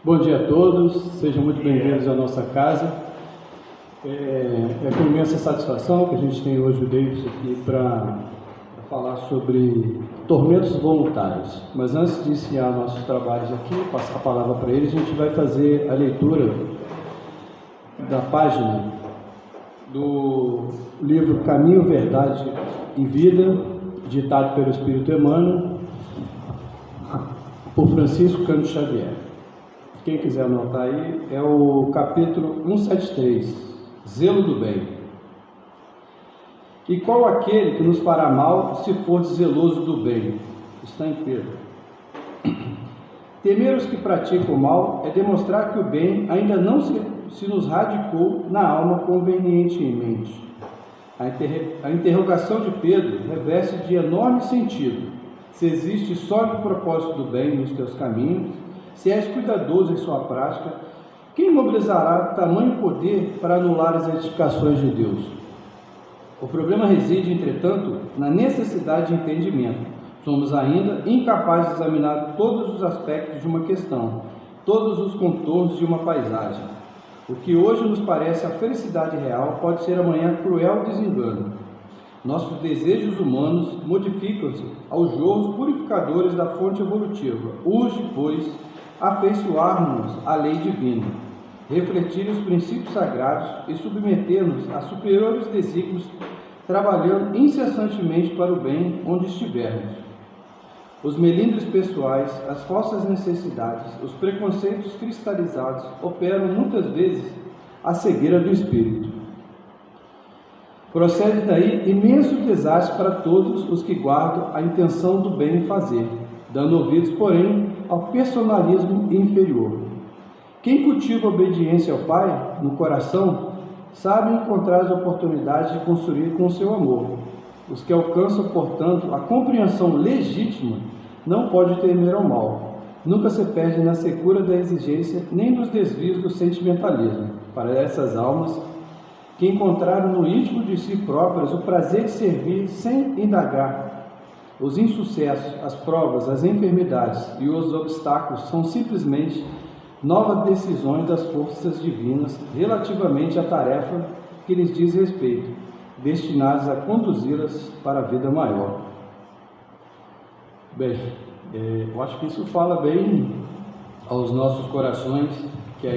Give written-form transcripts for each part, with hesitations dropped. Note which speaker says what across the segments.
Speaker 1: Bom dia a todos, sejam muito bem-vindos à nossa casa. É com imensa satisfação que a gente tem hoje o Davis aqui para falar sobre tormentos voluntários. Mas antes de iniciar nossos trabalhos aqui, passar a palavra para ele, a gente vai fazer a leitura da página do livro Caminho, Verdade e Vida, ditado pelo Espírito Emmanuel, por Francisco Cândido Xavier. Quem quiser anotar aí, é o capítulo 173, Zelo do Bem. E qual aquele que nos fará mal se for zeloso do bem? Está em Pedro. Temer os que praticam o mal é demonstrar que o bem ainda não se nos radicou na alma convenientemente. A interrogação de Pedro reveste de enorme sentido. Se existe sólido propósito do bem nos teus caminhos, se és cuidadoso em sua prática, quem mobilizará tamanho poder para anular as edificações de Deus? O problema reside, entretanto, na necessidade de entendimento. Somos ainda incapazes de examinar todos os aspectos de uma questão, todos os contornos de uma paisagem. O que hoje nos parece a felicidade real pode ser amanhã cruel desengano. Nossos desejos humanos modificam-se aos jorros purificadores da fonte evolutiva. Urge, pois, afeiçoar-nos à lei divina, refletir os princípios sagrados e submeter-nos a superiores desígnios, trabalhando incessantemente para o bem onde estivermos. Os melindres pessoais, as falsas necessidades, os preconceitos cristalizados operam muitas vezes a cegueira do espírito. Procede daí imenso desastre para todos os que guardam a intenção do bem fazer, dando ouvidos, porém, ao personalismo inferior. Quem cultiva a obediência ao Pai no coração sabe encontrar as oportunidades de construir com o seu amor. Os que alcançam, portanto, a compreensão legítima não pode temer ao mal. Nunca se perde na secura da exigência nem nos desvios do sentimentalismo. Para essas almas que encontraram no íntimo de si próprias o prazer de servir sem indagar, os insucessos, as provas, as enfermidades e os obstáculos são simplesmente novas decisões das forças divinas relativamente à tarefa que lhes diz respeito, destinadas a conduzi-las para a vida maior. Bem, eu acho que isso fala bem aos nossos corações, que a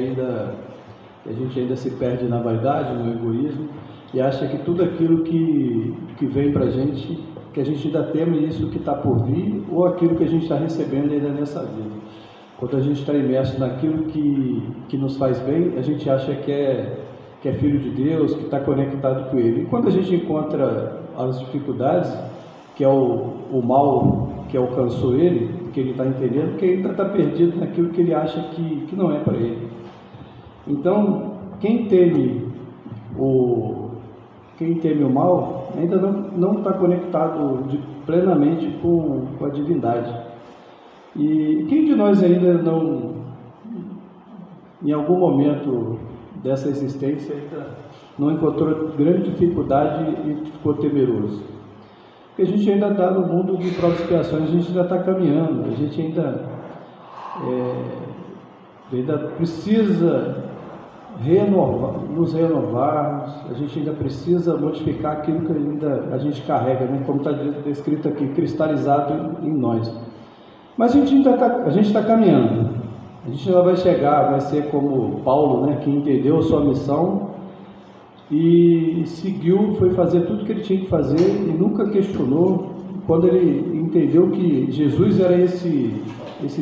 Speaker 1: gente ainda se perde na vaidade, no egoísmo, e acha que tudo aquilo que vem para a gente, que a gente ainda teme isso que está por vir, ou aquilo que a gente está recebendo ainda nessa vida. Quando a gente está imerso naquilo que nos faz bem, a gente acha que é filho de Deus, que está conectado com Ele. E quando a gente encontra as dificuldades, que é o mal que alcançou ele, que ele está entendendo, que ele ainda está perdido naquilo que ele acha que não é para ele. Então, quem teme o mal ainda não está conectado plenamente com a divindade. E quem de nós ainda não, em algum momento dessa existência, ainda não encontrou grande dificuldade e ficou temeroso? Porque a gente ainda está no mundo de provas e expiações, a gente ainda está caminhando, a gente ainda precisa nos renovarmos, a gente ainda precisa modificar aquilo que ainda a gente carrega, né? Como está descrito aqui, cristalizado em nós. Mas a gente está caminhando, a gente ainda vai chegar, vai ser como Paulo, né, que entendeu a sua missão e seguiu, foi fazer tudo que ele tinha que fazer e nunca questionou. Quando ele entendeu que Jesus era esse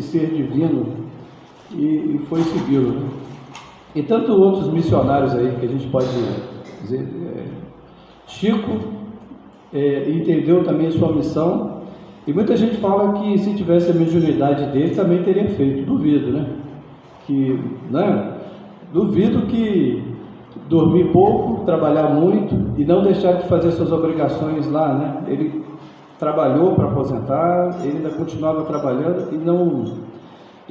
Speaker 1: ser divino e foi segui-lo, né? E tanto outros missionários aí que a gente pode dizer, Chico entendeu também a sua missão, e muita gente fala que se tivesse a mediunidade dele também teria feito. Duvido, né? Duvido que dormir pouco, trabalhar muito e não deixar de fazer suas obrigações lá, né? Ele trabalhou para aposentar, ele ainda continuava trabalhando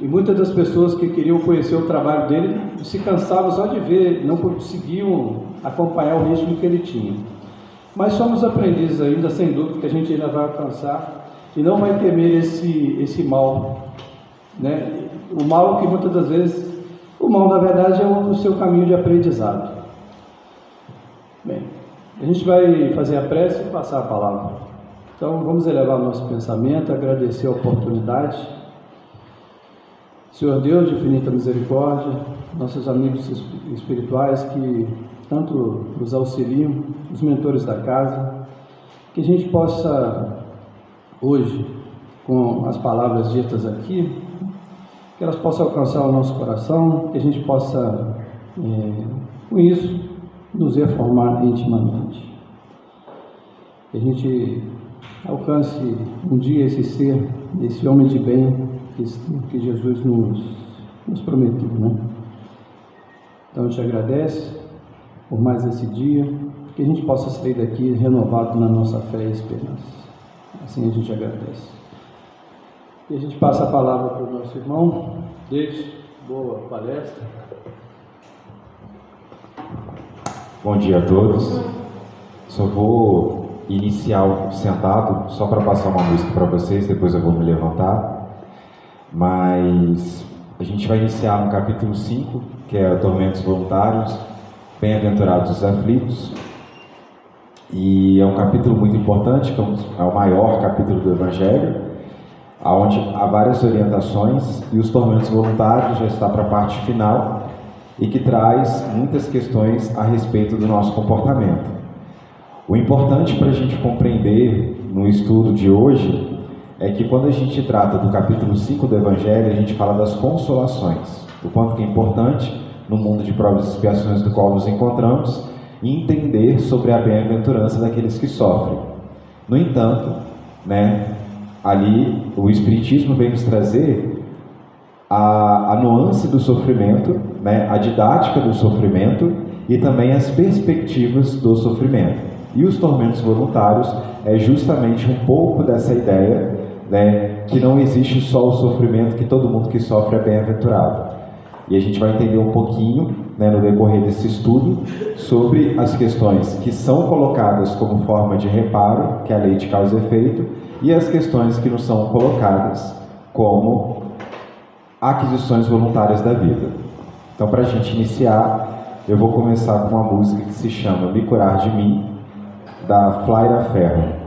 Speaker 1: e muitas das pessoas que queriam conhecer o trabalho dele se cansavam só de ver, não conseguiam acompanhar o ritmo que ele tinha. Mas somos aprendizes ainda, sem dúvida, que a gente ainda vai alcançar e não vai temer esse mal, né? o mal que muitas das vezes, o mal na verdade é o seu caminho de aprendizado. Bem, a gente vai fazer a prece e passar a palavra. Então vamos elevar o nosso pensamento, agradecer a oportunidade. Senhor Deus de infinita misericórdia, nossos amigos espirituais que tanto nos auxiliam, os mentores da casa, que a gente possa hoje, com as palavras ditas aqui, que elas possam alcançar o nosso coração, que a gente possa, com isso, nos reformar intimamente. Que a gente alcance um dia esse ser, esse homem de bem que Jesus nos prometeu, né? Então a gente agradece por mais esse dia, que a gente possa sair daqui renovado na nossa fé e esperança. Assim a gente agradece. E a gente passa a palavra para o nosso irmão. David, boa palestra.
Speaker 2: Bom dia a todos. Só vou iniciar sentado, só para passar uma música para vocês, depois eu vou me levantar. Mas a gente vai iniciar no capítulo 5, que é Tormentos Voluntários, Bem-aventurados os aflitos. E é um capítulo muito importante, que é o maior capítulo do Evangelho, onde há várias orientações, e os tormentos voluntários já está para a parte final, e que traz muitas questões a respeito do nosso comportamento. O importante para a gente compreender no estudo de hoje é que quando a gente trata do capítulo 5 do Evangelho, a gente fala das consolações, o quanto que é importante no mundo de provas e expiações do qual nos encontramos, e entender sobre a bem-aventurança daqueles que sofrem. No entanto, ali o Espiritismo vem nos trazer a nuance do sofrimento, a didática do sofrimento e também as perspectivas do sofrimento. E os tormentos voluntários é justamente um pouco dessa ideia, que não existe só o sofrimento, que todo mundo que sofre é bem-aventurado. E a gente vai entender um pouquinho, no decorrer desse estudo, sobre as questões que são colocadas como forma de reparo, que é a lei de causa e efeito, e as questões que não são colocadas como aquisições voluntárias da vida. Então, para a gente iniciar, eu vou começar com uma música que se chama Me Curar de Mim, da Flaira Ferro.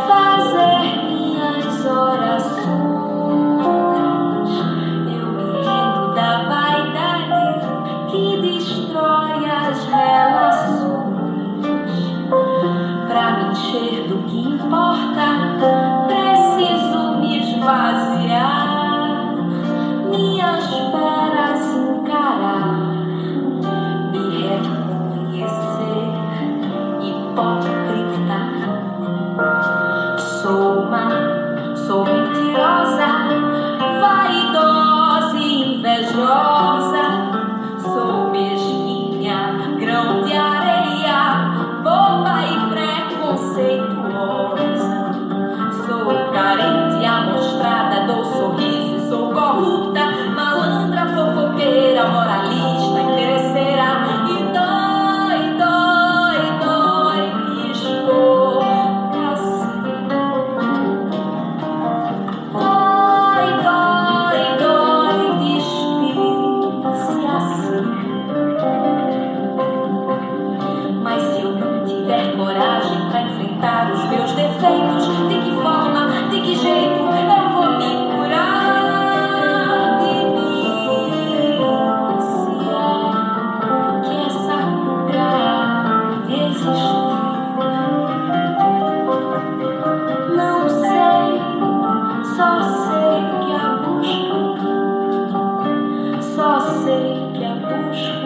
Speaker 3: Fazer encher do que importa, preciso me esvaziar, minhas feras encarar, me reconhecer hipócrita. Sou mentirosa, vaidosa e invejosa, sou mesquinha, grão de areia, boba e preconceituosa, sou carente, amostrada, dou sorriso, sou corrupta, malandra, fofoqueira, moralista, interesseira, e dói, me expor assim. Dói, despir-se assim. Mas se eu não tiver coragem para enfrentar os meus defeitos, de que forma, de que jeito eu vou me curar de mim? Se é que essa cura de existir, não sei, só sei que a busco, só sei que a busco.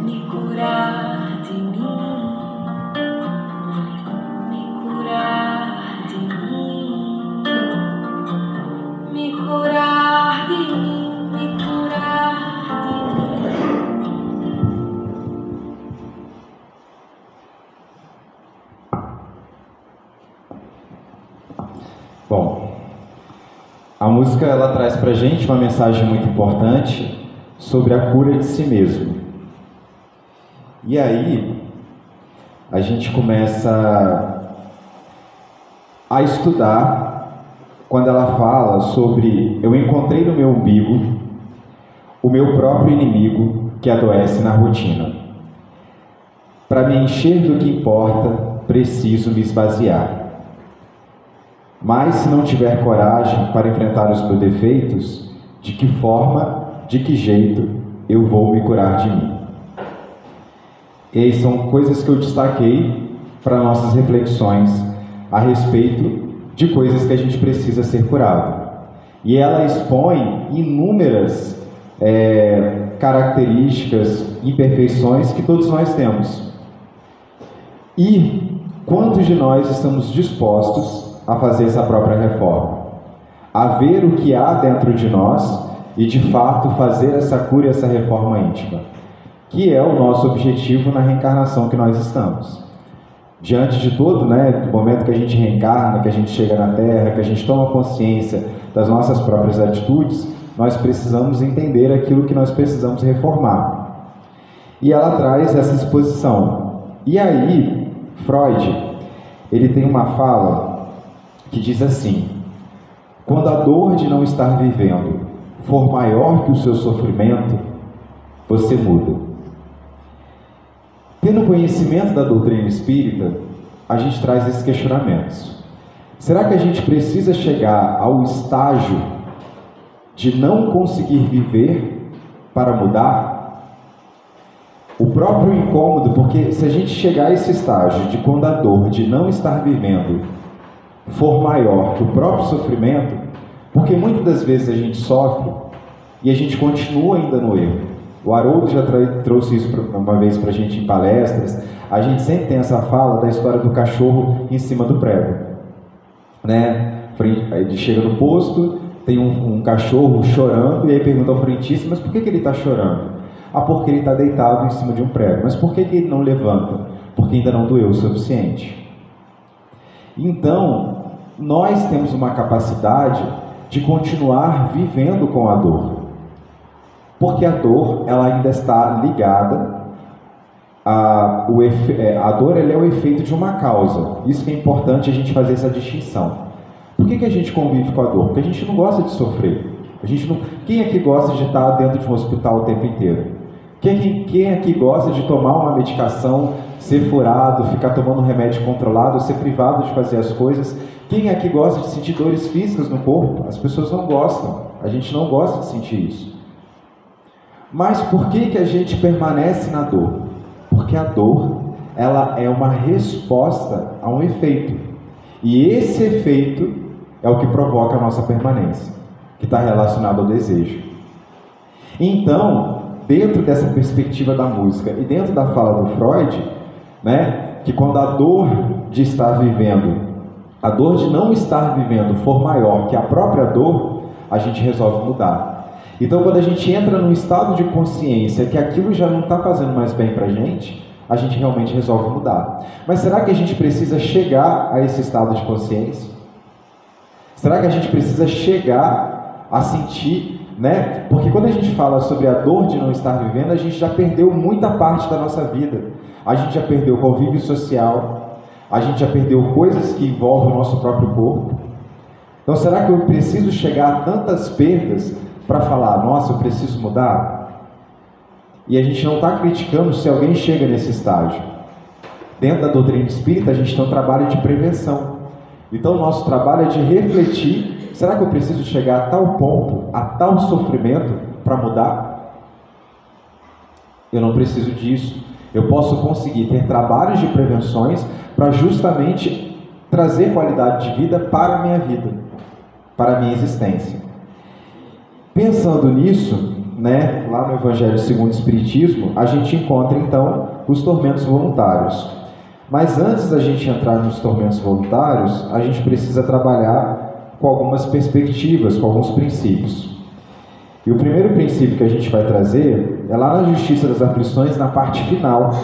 Speaker 3: Me curar de mim, me curar de mim, me curar de mim, me curar de mim.
Speaker 2: Bom, a música ela traz pra gente uma mensagem muito importante sobre a cura de si mesmo. E aí, a gente começa a estudar quando ela fala sobre eu encontrei no meu umbigo o meu próprio inimigo que adoece na rotina. Para me encher do que importa, preciso me esvaziar. Mas se não tiver coragem para enfrentar os meus defeitos, de que forma, de que jeito eu vou me curar de mim? E são coisas que eu destaquei para nossas reflexões a respeito de coisas que a gente precisa ser curado. E ela expõe inúmeras características, imperfeições que todos nós temos. E quantos de nós estamos dispostos a fazer essa própria reforma? A ver o que há dentro de nós e, de fato, fazer essa cura e essa reforma íntima, que é o nosso objetivo na reencarnação que nós estamos. Diante de todo, do momento que a gente reencarna, que a gente chega na Terra, que a gente toma consciência das nossas próprias atitudes, nós precisamos entender aquilo que nós precisamos reformar. E ela traz essa exposição. E aí, Freud, ele tem uma fala que diz assim: quando a dor de não estar vivendo for maior que o seu sofrimento, você muda. Tendo conhecimento da doutrina espírita, a gente traz esses questionamentos. Será que a gente precisa chegar ao estágio de não conseguir viver para mudar? O próprio incômodo, porque se a gente chegar a esse estágio de quando a dor de não estar vivendo for maior que o próprio sofrimento, porque muitas das vezes a gente sofre e a gente continua ainda no erro. O Haroldo já trouxe isso uma vez para a gente em palestras. A gente sempre tem essa fala da história do cachorro em cima do prego, Ele chega no posto, tem um cachorro chorando, e aí pergunta ao frentista: mas por que ele está chorando? Ah, porque ele está deitado em cima de um prego. Mas por que ele não levanta? Porque ainda não doeu o suficiente. Então, nós temos uma capacidade de continuar vivendo com a dor. Porque a dor, ela ainda está ligada a dor, ela é o efeito de uma causa. Isso que é importante a gente fazer essa distinção. Por que a gente convive com a dor? Porque a gente não gosta de sofrer. Quem aqui gosta de estar dentro de um hospital o tempo inteiro? Quem aqui gosta de tomar uma medicação, ser furado, ficar tomando um remédio controlado, ser privado de fazer as coisas? Quem aqui gosta de sentir dores físicas no corpo? As pessoas não gostam. A gente não gosta de sentir isso. Mas por que a gente permanece na dor? Porque a dor, ela é uma resposta a um efeito. E esse efeito é o que provoca a nossa permanência, que está relacionado ao desejo. Então, dentro dessa perspectiva da música e dentro da fala do Freud, né, que quando a dor de estar vivendo, a dor de não estar vivendo for maior que a própria dor, a gente resolve mudar. Então, quando a gente entra num estado de consciência que aquilo já não está fazendo mais bem para a gente realmente resolve mudar. Mas será que a gente precisa chegar a esse estado de consciência? Será que a gente precisa chegar a sentir, né? Porque quando a gente fala sobre a dor de não estar vivendo, a gente já perdeu muita parte da nossa vida. A gente já perdeu o convívio social, a gente já perdeu coisas que envolvem o nosso próprio corpo. Então, será que eu preciso chegar a tantas perdas para falar, nossa, eu preciso mudar? E a gente não está criticando se alguém chega nesse estágio. Dentro da doutrina espírita, a gente tem um trabalho de prevenção. Então, o nosso trabalho é de refletir, será que eu preciso chegar a tal ponto, a tal sofrimento para mudar? Eu não preciso disso. Eu posso conseguir ter trabalhos de prevenções para justamente trazer qualidade de vida para a minha vida, para a minha existência. Pensando nisso, né, lá no Evangelho segundo o Espiritismo, a gente encontra então os tormentos voluntários. Mas antes da gente entrar nos tormentos voluntários, a gente precisa trabalhar com algumas perspectivas, com alguns princípios. E o primeiro princípio que a gente vai trazer é lá na Justiça das Aflições, na parte final,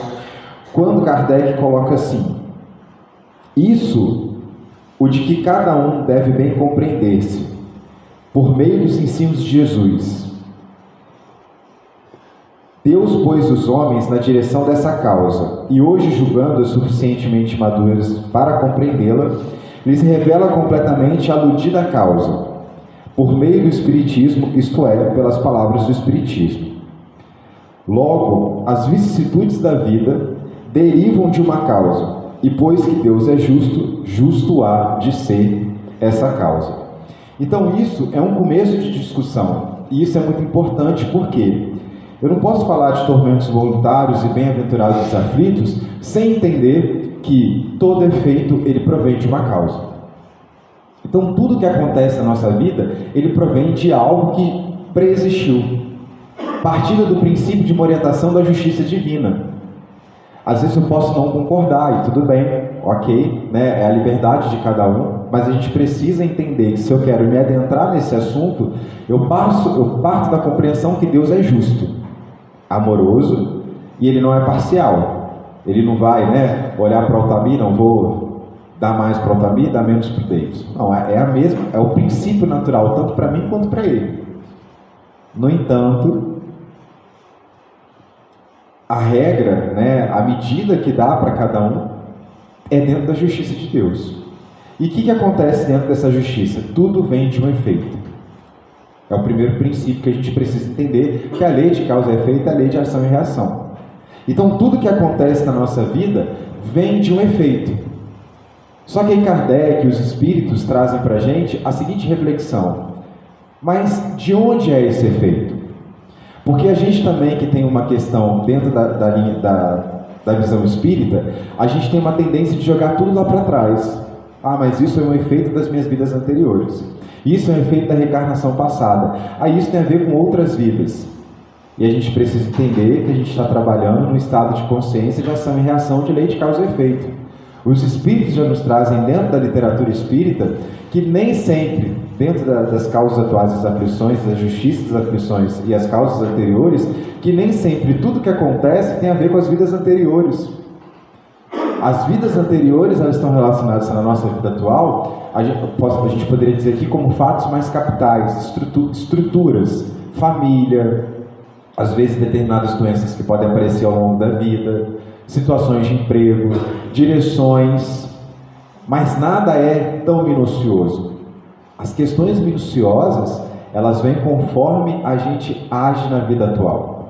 Speaker 2: quando Kardec coloca assim: isso, o de que cada um deve bem compreender-se, por meio dos ensinos de Jesus. Deus pôs os homens na direção dessa causa, e hoje, julgando-as suficientemente maduras para compreendê-la, lhes revela completamente a aludida causa, por meio do Espiritismo, isto é, pelas palavras do Espiritismo. Logo, as vicissitudes da vida derivam de uma causa, e pois que Deus é justo, justo há de ser essa causa. Então isso é um começo de discussão, e isso é muito importante porque eu não posso falar de tormentos voluntários e bem-aventurados os aflitos sem entender que todo efeito ele provém de uma causa. Então tudo que acontece na nossa vida, ele provém de algo que preexistiu, partindo do princípio de uma orientação da justiça divina. Às vezes eu posso não concordar e tudo bem, ok, né? É a liberdade de cada um, mas a gente precisa entender que se eu quero me adentrar nesse assunto, eu parto da compreensão que Deus é justo, amoroso, e Ele não é parcial. Ele não vai, né, olhar para o Altamir, não vou dar mais para o Altamir, dar menos para o Davis. Não, é a mesma, é o princípio natural, tanto para mim quanto para ele. No entanto, a regra, né, a medida que dá para cada um é dentro da justiça de Deus. E o que acontece dentro dessa justiça? Tudo vem de um efeito. É o primeiro princípio que a gente precisa entender, que a lei de causa e efeito é a lei de ação e reação. Então tudo que acontece na nossa vida vem de um efeito. Só que aí Kardec e os espíritos trazem para a gente a seguinte reflexão: mas de onde é esse efeito? Porque a gente também que tem uma questão dentro da linha da visão espírita, a gente tem uma tendência de jogar tudo lá para trás. Ah, mas isso é um efeito das minhas vidas anteriores. Isso é um efeito da reencarnação passada. Ah, isso tem a ver com outras vidas. E a gente precisa entender que a gente está trabalhando num estado de consciência de ação e reação de lei de causa e efeito. Os espíritos já nos trazem dentro da literatura espírita que nem sempre, dentro das causas atuais das aflições, da justiça das aflições e as causas anteriores, que nem sempre tudo que acontece tem a ver com as vidas anteriores. As vidas anteriores, elas estão relacionadas na nossa vida atual, a gente poderia dizer aqui como fatos mais capitais, estruturas, família, às vezes determinadas doenças que podem aparecer ao longo da vida, situações de emprego, direções, mas nada é tão minucioso. As questões minuciosas, elas vêm conforme a gente age na vida atual.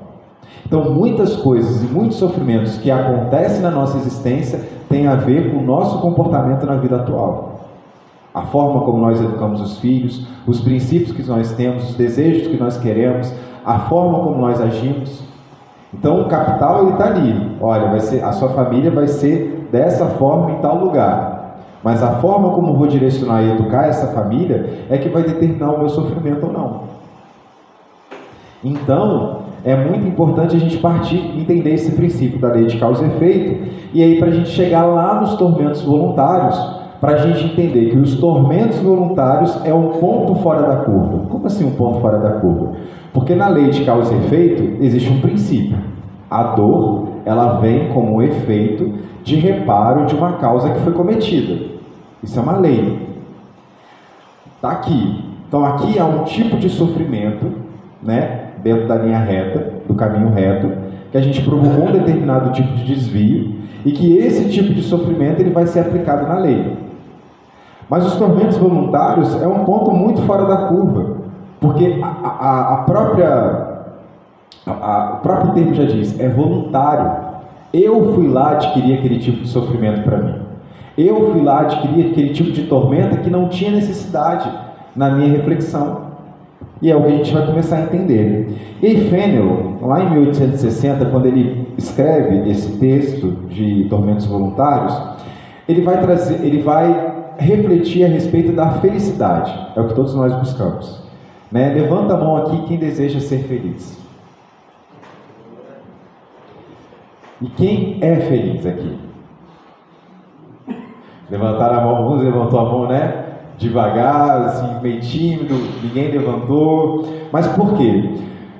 Speaker 2: Então, muitas coisas e muitos sofrimentos que acontecem na nossa existência têm a ver com o nosso comportamento na vida atual. A forma como nós educamos os filhos, os princípios que nós temos, os desejos que nós queremos, a forma como nós agimos. Então o capital ele está ali. Olha, a sua família vai ser dessa forma em tal lugar. Mas a forma como eu vou direcionar e educar essa família é que vai determinar o meu sofrimento ou não. Então, é muito importante a gente entender esse princípio da lei de causa e efeito, e aí para a gente chegar lá nos tormentos voluntários, para a gente entender que os tormentos voluntários é um ponto fora da curva. Como assim um ponto fora da curva? Porque na lei de causa e efeito existe um princípio. A dor, ela vem como um efeito de reparo de uma causa que foi cometida. Isso é uma lei. Está aqui. Então aqui há um tipo de sofrimento, né? Dentro da linha reta, do caminho reto, que a gente provocou um determinado tipo de desvio e que esse tipo de sofrimento ele vai ser aplicado na lei. Mas os tormentos voluntários é um ponto muito fora da curva, porque o próprio termo já diz, é voluntário. Eu fui lá adquirir aquele tipo de sofrimento para mim. Eu fui lá adquirir aquele tipo de tormenta que não tinha necessidade na minha reflexão. E é o que a gente vai começar a entender. E Fenelon, lá em 1860, quando ele escreve esse texto de tormentos voluntários, ele vai refletir a respeito da felicidade. É o que todos nós buscamos. Né? Levanta a mão aqui quem deseja ser feliz. E quem é feliz aqui? Levantaram a mão, alguns levantou a mão, né? Devagar, assim, meio tímido, ninguém levantou. Mas por quê?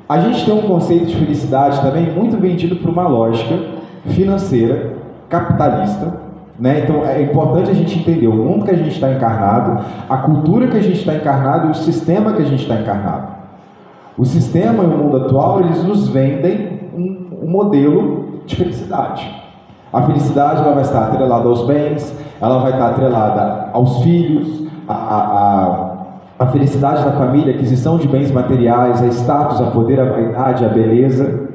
Speaker 2: A gente tem um conceito de felicidade também muito vendido por uma lógica financeira, capitalista, né? Então é importante a gente entender o mundo que a gente está encarnado, a cultura que a gente está encarnado e o sistema que a gente está encarnado. O sistema e o mundo atual, eles nos vendem um modelo de felicidade. A felicidade ela vai estar atrelada aos bens, ela vai estar atrelada aos filhos, a felicidade da família, a aquisição de bens materiais, a status, a poder, a vaidade, a beleza.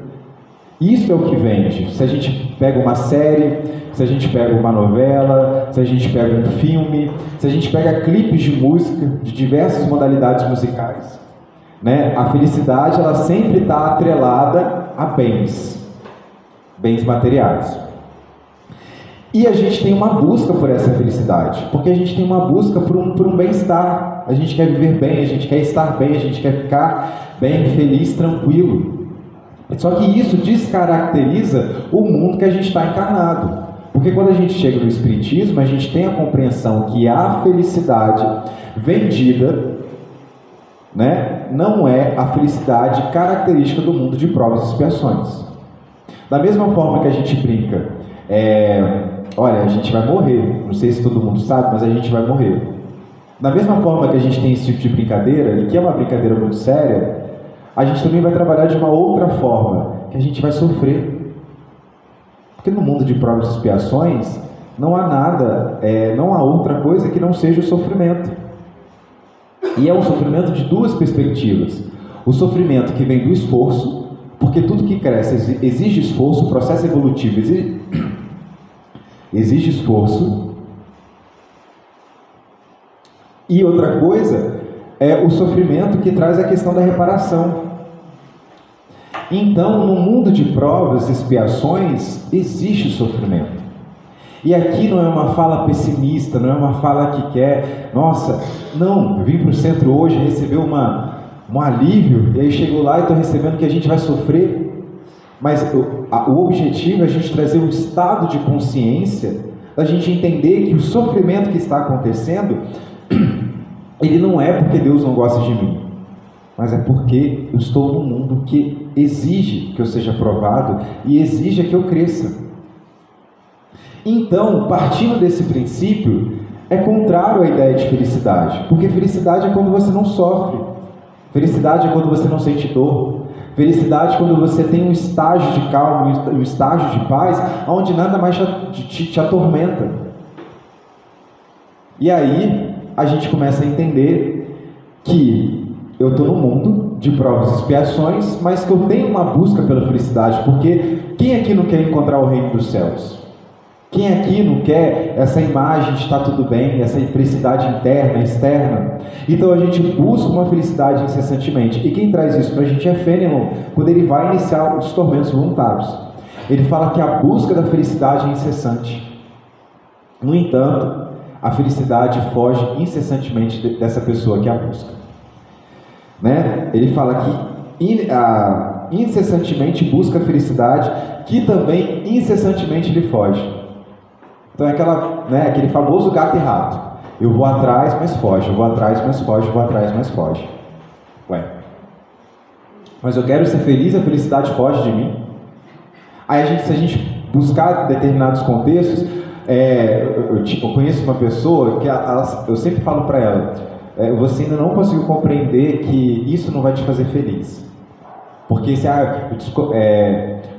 Speaker 2: Isso é o que vende. Se a gente pega uma série, se a gente pega uma novela, se a gente pega um filme, se a gente pega clipes de música, de diversas modalidades musicais, né? A felicidade ela sempre está atrelada a bens materiais. E a gente tem uma busca por essa felicidade, porque a gente tem uma busca por um bem-estar. A gente quer viver bem, a gente quer estar bem, a gente quer ficar bem, feliz, tranquilo. Só que isso descaracteriza o mundo que a gente está encarnado. Porque quando a gente chega no Espiritismo, a gente tem a compreensão que a felicidade vendida, né, não é a felicidade característica do mundo de provas e expiações. Da mesma forma que a gente brinca, olha, a gente vai morrer, não sei se todo mundo sabe, mas a gente vai morrer. Da mesma forma que a gente tem esse tipo de brincadeira, e que é uma brincadeira muito séria, a gente também vai trabalhar de uma outra forma, que a gente vai sofrer. Porque no mundo de provas e expiações, não há nada, não há outra coisa que não seja o sofrimento. E é um sofrimento de duas perspectivas. O sofrimento que vem do esforço, porque tudo que cresce exige esforço, o processo evolutivo exige esforço. E outra coisa é o sofrimento que traz a questão da reparação. Então, no mundo de provas e expiações, existe sofrimento. E aqui não é uma fala pessimista, não é uma fala que quer, nossa, não, eu vim para o centro hoje, recebeu um alívio, e aí chegou lá e estou recebendo que a gente vai sofrer. Mas o objetivo é a gente trazer um estado de consciência, da gente entender que o sofrimento que está acontecendo, ele não é porque Deus não gosta de mim, mas é porque eu estou num mundo que exige que eu seja provado e exige que eu cresça. Então, partindo desse princípio, é contrário à ideia de felicidade, porque felicidade é quando você não sofre, felicidade é quando você não sente dor, felicidade é quando você tem um estágio de calma, um estágio de paz, onde nada mais te atormenta. E aí, a gente começa a entender que eu estou no mundo de provas e expiações, mas que eu tenho uma busca pela felicidade, porque quem aqui não quer encontrar o reino dos céus? Quem aqui não quer essa imagem de estar tudo bem, essa felicidade interna, externa? Então a gente busca uma felicidade incessantemente. E quem traz isso para a gente é Fenelon, quando ele vai iniciar os tormentos voluntários. Ele fala que a busca da felicidade é incessante. No entanto, a felicidade foge incessantemente dessa pessoa que a busca. Né? Ele fala que incessantemente busca a felicidade, que também incessantemente lhe foge. Então é aquele famoso gato e rato. Eu vou atrás, mas foge. Eu vou atrás, mas foge. Eu vou atrás, mas foge. Ué. Mas eu quero ser feliz, a felicidade foge de mim. Aí se a gente buscar determinados contextos, eu conheço uma pessoa que eu sempre falo para ela, você ainda não conseguiu compreender que isso não vai te fazer feliz. Porque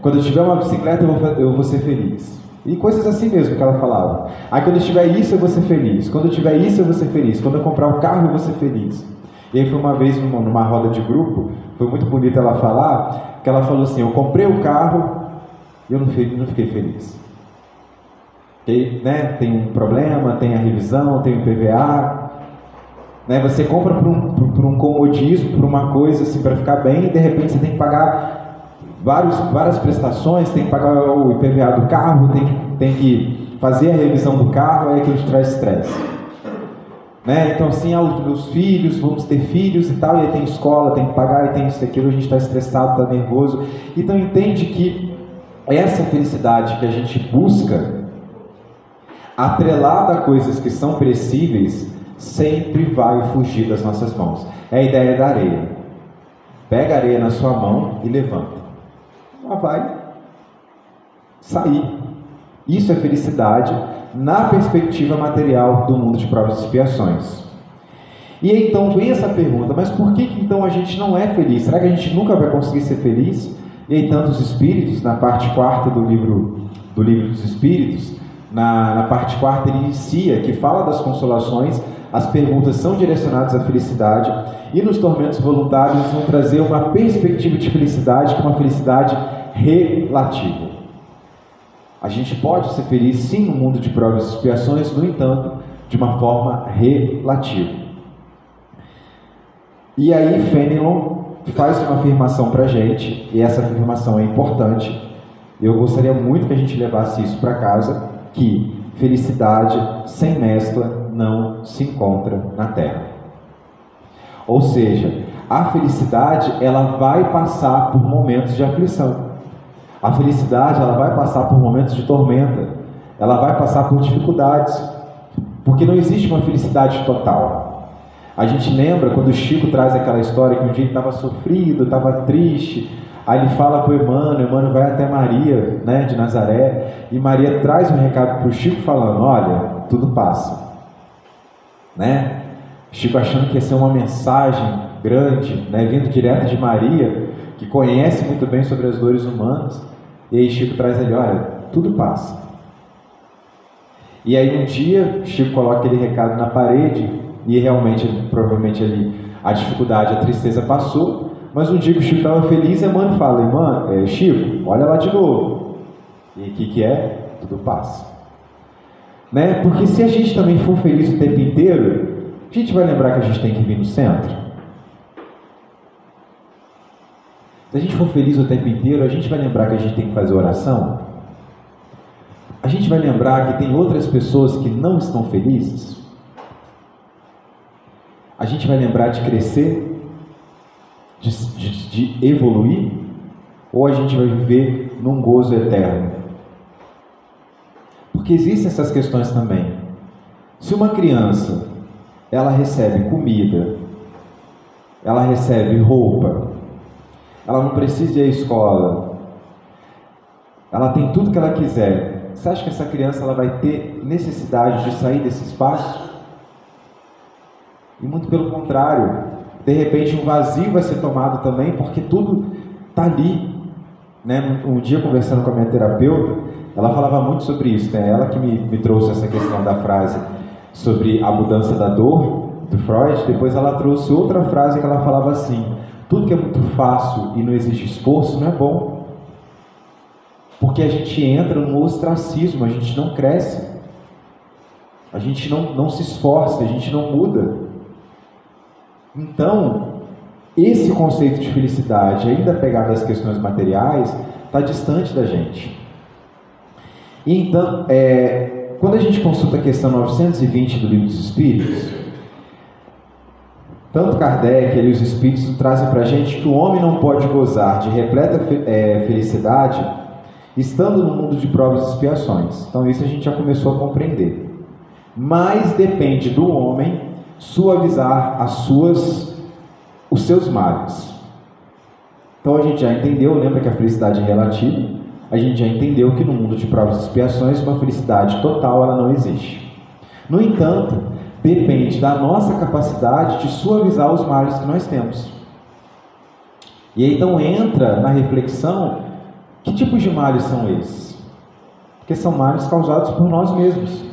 Speaker 2: quando eu tiver uma bicicleta eu vou ser feliz. E coisas assim mesmo que ela falava. Aí quando eu tiver isso eu vou ser feliz. Quando eu tiver isso eu vou ser feliz. Quando eu comprar o carro eu vou ser feliz. E aí foi uma vez numa roda de grupo, foi muito bonito ela falar, que ela falou assim, eu comprei o carro e eu não fiquei feliz. Porque, né, tem um problema, tem a revisão, tem o IPVA. Né, você compra por um comodismo, por uma coisa assim, para ficar bem, e de repente você tem que pagar várias prestações, tem que pagar o IPVA do carro, tem que fazer a revisão do carro, aí aquilo te traz estresse. Né? Então assim, os meus filhos, vamos ter filhos e tal, e aí tem escola, tem que pagar, e tem isso e aquilo, a gente está estressado, está nervoso. Então entende que essa felicidade que a gente busca, atrelada a coisas que são perecíveis, sempre vai fugir das nossas mãos. É a ideia da areia. Pega a areia na sua mão e levanta. Ela vai sair. Isso é felicidade na perspectiva material do mundo de provas e expiações. E então vem essa pergunta, mas por que então a gente não é feliz? Será que a gente nunca vai conseguir ser feliz? E aí tantos espíritos, na parte 4ª do livro dos Espíritos, na parte 4ª ele inicia, que fala das consolações, as perguntas são direcionadas à felicidade, e nos tormentos voluntários vão trazer uma perspectiva de felicidade, que é uma felicidade relativa. A gente pode ser feliz sim no mundo de provas e expiações, no entanto, de uma forma relativa. E aí Fenelon faz uma afirmação para a gente, e essa afirmação é importante. Eu gostaria muito que a gente levasse isso para casa, que felicidade sem mescla não se encontra na Terra. Ou seja, a felicidade ela vai passar por momentos de aflição. A felicidade ela vai passar por momentos de tormenta. Ela vai passar por dificuldades. Porque não existe uma felicidade total. A gente lembra quando o Chico traz aquela história que um dia ele estava sofrido, estava triste. Aí ele fala para o Emmanuel vai até Maria, né, de Nazaré. E Maria traz um recado para o Chico falando, olha, tudo passa. Né? Chico achando que ia ser uma mensagem grande, né, vindo direto de Maria, que conhece muito bem sobre as dores humanas, e aí Chico traz ele, olha, tudo passa. E aí um dia Chico coloca aquele recado na parede, e realmente, provavelmente ali, a dificuldade, a tristeza passou, mas um dia que o Chico estava feliz, Emmanuel fala, Chico, olha lá de novo. E o que é? Tudo passa. Né? Porque se a gente também for feliz o tempo inteiro, a gente vai lembrar que a gente tem que vir no centro. Se a gente for feliz o tempo inteiro, a gente vai lembrar que a gente tem que fazer oração. A gente vai lembrar que tem outras pessoas que não estão felizes. A gente vai lembrar de crescer, de evoluir, ou a gente vai viver num gozo eterno. Porque existem essas questões também. Se uma criança, ela recebe comida, ela recebe roupa, ela não precisa ir à escola, ela tem tudo que ela quiser, você acha que essa criança ela vai ter necessidade de sair desse espaço? E muito pelo contrário, de repente um vazio vai ser tomado também, porque tudo está ali. Né? Um dia conversando com a minha terapeuta, ela falava muito sobre isso, né? Ela que me trouxe essa questão da frase sobre a mudança da dor, do Freud. Depois ela trouxe outra frase que ela falava assim, tudo que é muito fácil e não exige esforço não é bom. Porque a gente entra no ostracismo, a gente não cresce, a gente não se esforça, a gente não muda. Então, esse conceito de felicidade, ainda pegado às questões materiais, está distante da gente. E então, quando a gente consulta a questão 920 do Livro dos Espíritos, tanto Kardec e os Espíritos trazem para a gente que o homem não pode gozar de repleta felicidade estando no mundo de provas e expiações. Então isso a gente já começou a compreender. Mas depende do homem suavizar os seus males. Então a gente já entendeu, lembra que a felicidade é relativa? A gente já entendeu que no mundo de provas e expiações uma felicidade total ela não existe. No entanto, depende da nossa capacidade de suavizar os males que nós temos. E aí então entra na reflexão, que tipos de males são esses? Porque são males causados por nós mesmos.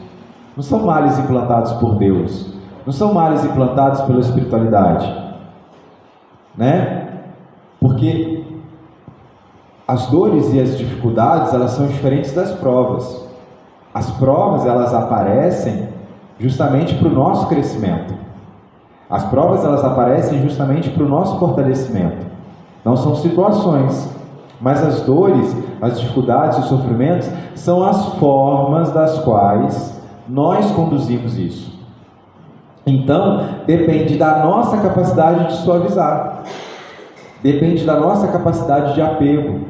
Speaker 2: Não são males implantados por Deus. Não são males implantados pela espiritualidade. Né? Porque as dores e as dificuldades, elas são diferentes das provas. As provas, elas aparecem justamente para o nosso crescimento. As provas, elas aparecem justamente para o nosso fortalecimento. Não são situações, mas as dores, as dificuldades, os sofrimentos são as formas das quais nós conduzimos isso. Então, depende da nossa capacidade de suavizar. Depende da nossa capacidade de apego,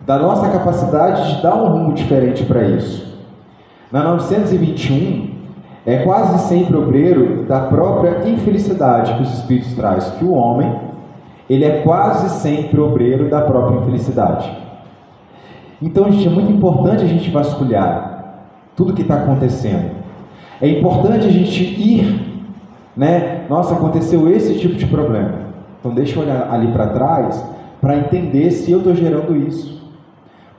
Speaker 2: da nossa capacidade de dar um rumo diferente para isso. Na 921, é quase sempre obreiro da própria infelicidade que os Espíritos trazem, que o homem, ele é quase sempre obreiro da própria infelicidade. Então, gente, é muito importante a gente vasculhar tudo que está acontecendo. É importante a gente ir, né? Nossa, aconteceu esse tipo de problema. Então deixa eu olhar ali para trás para entender se eu estou gerando isso.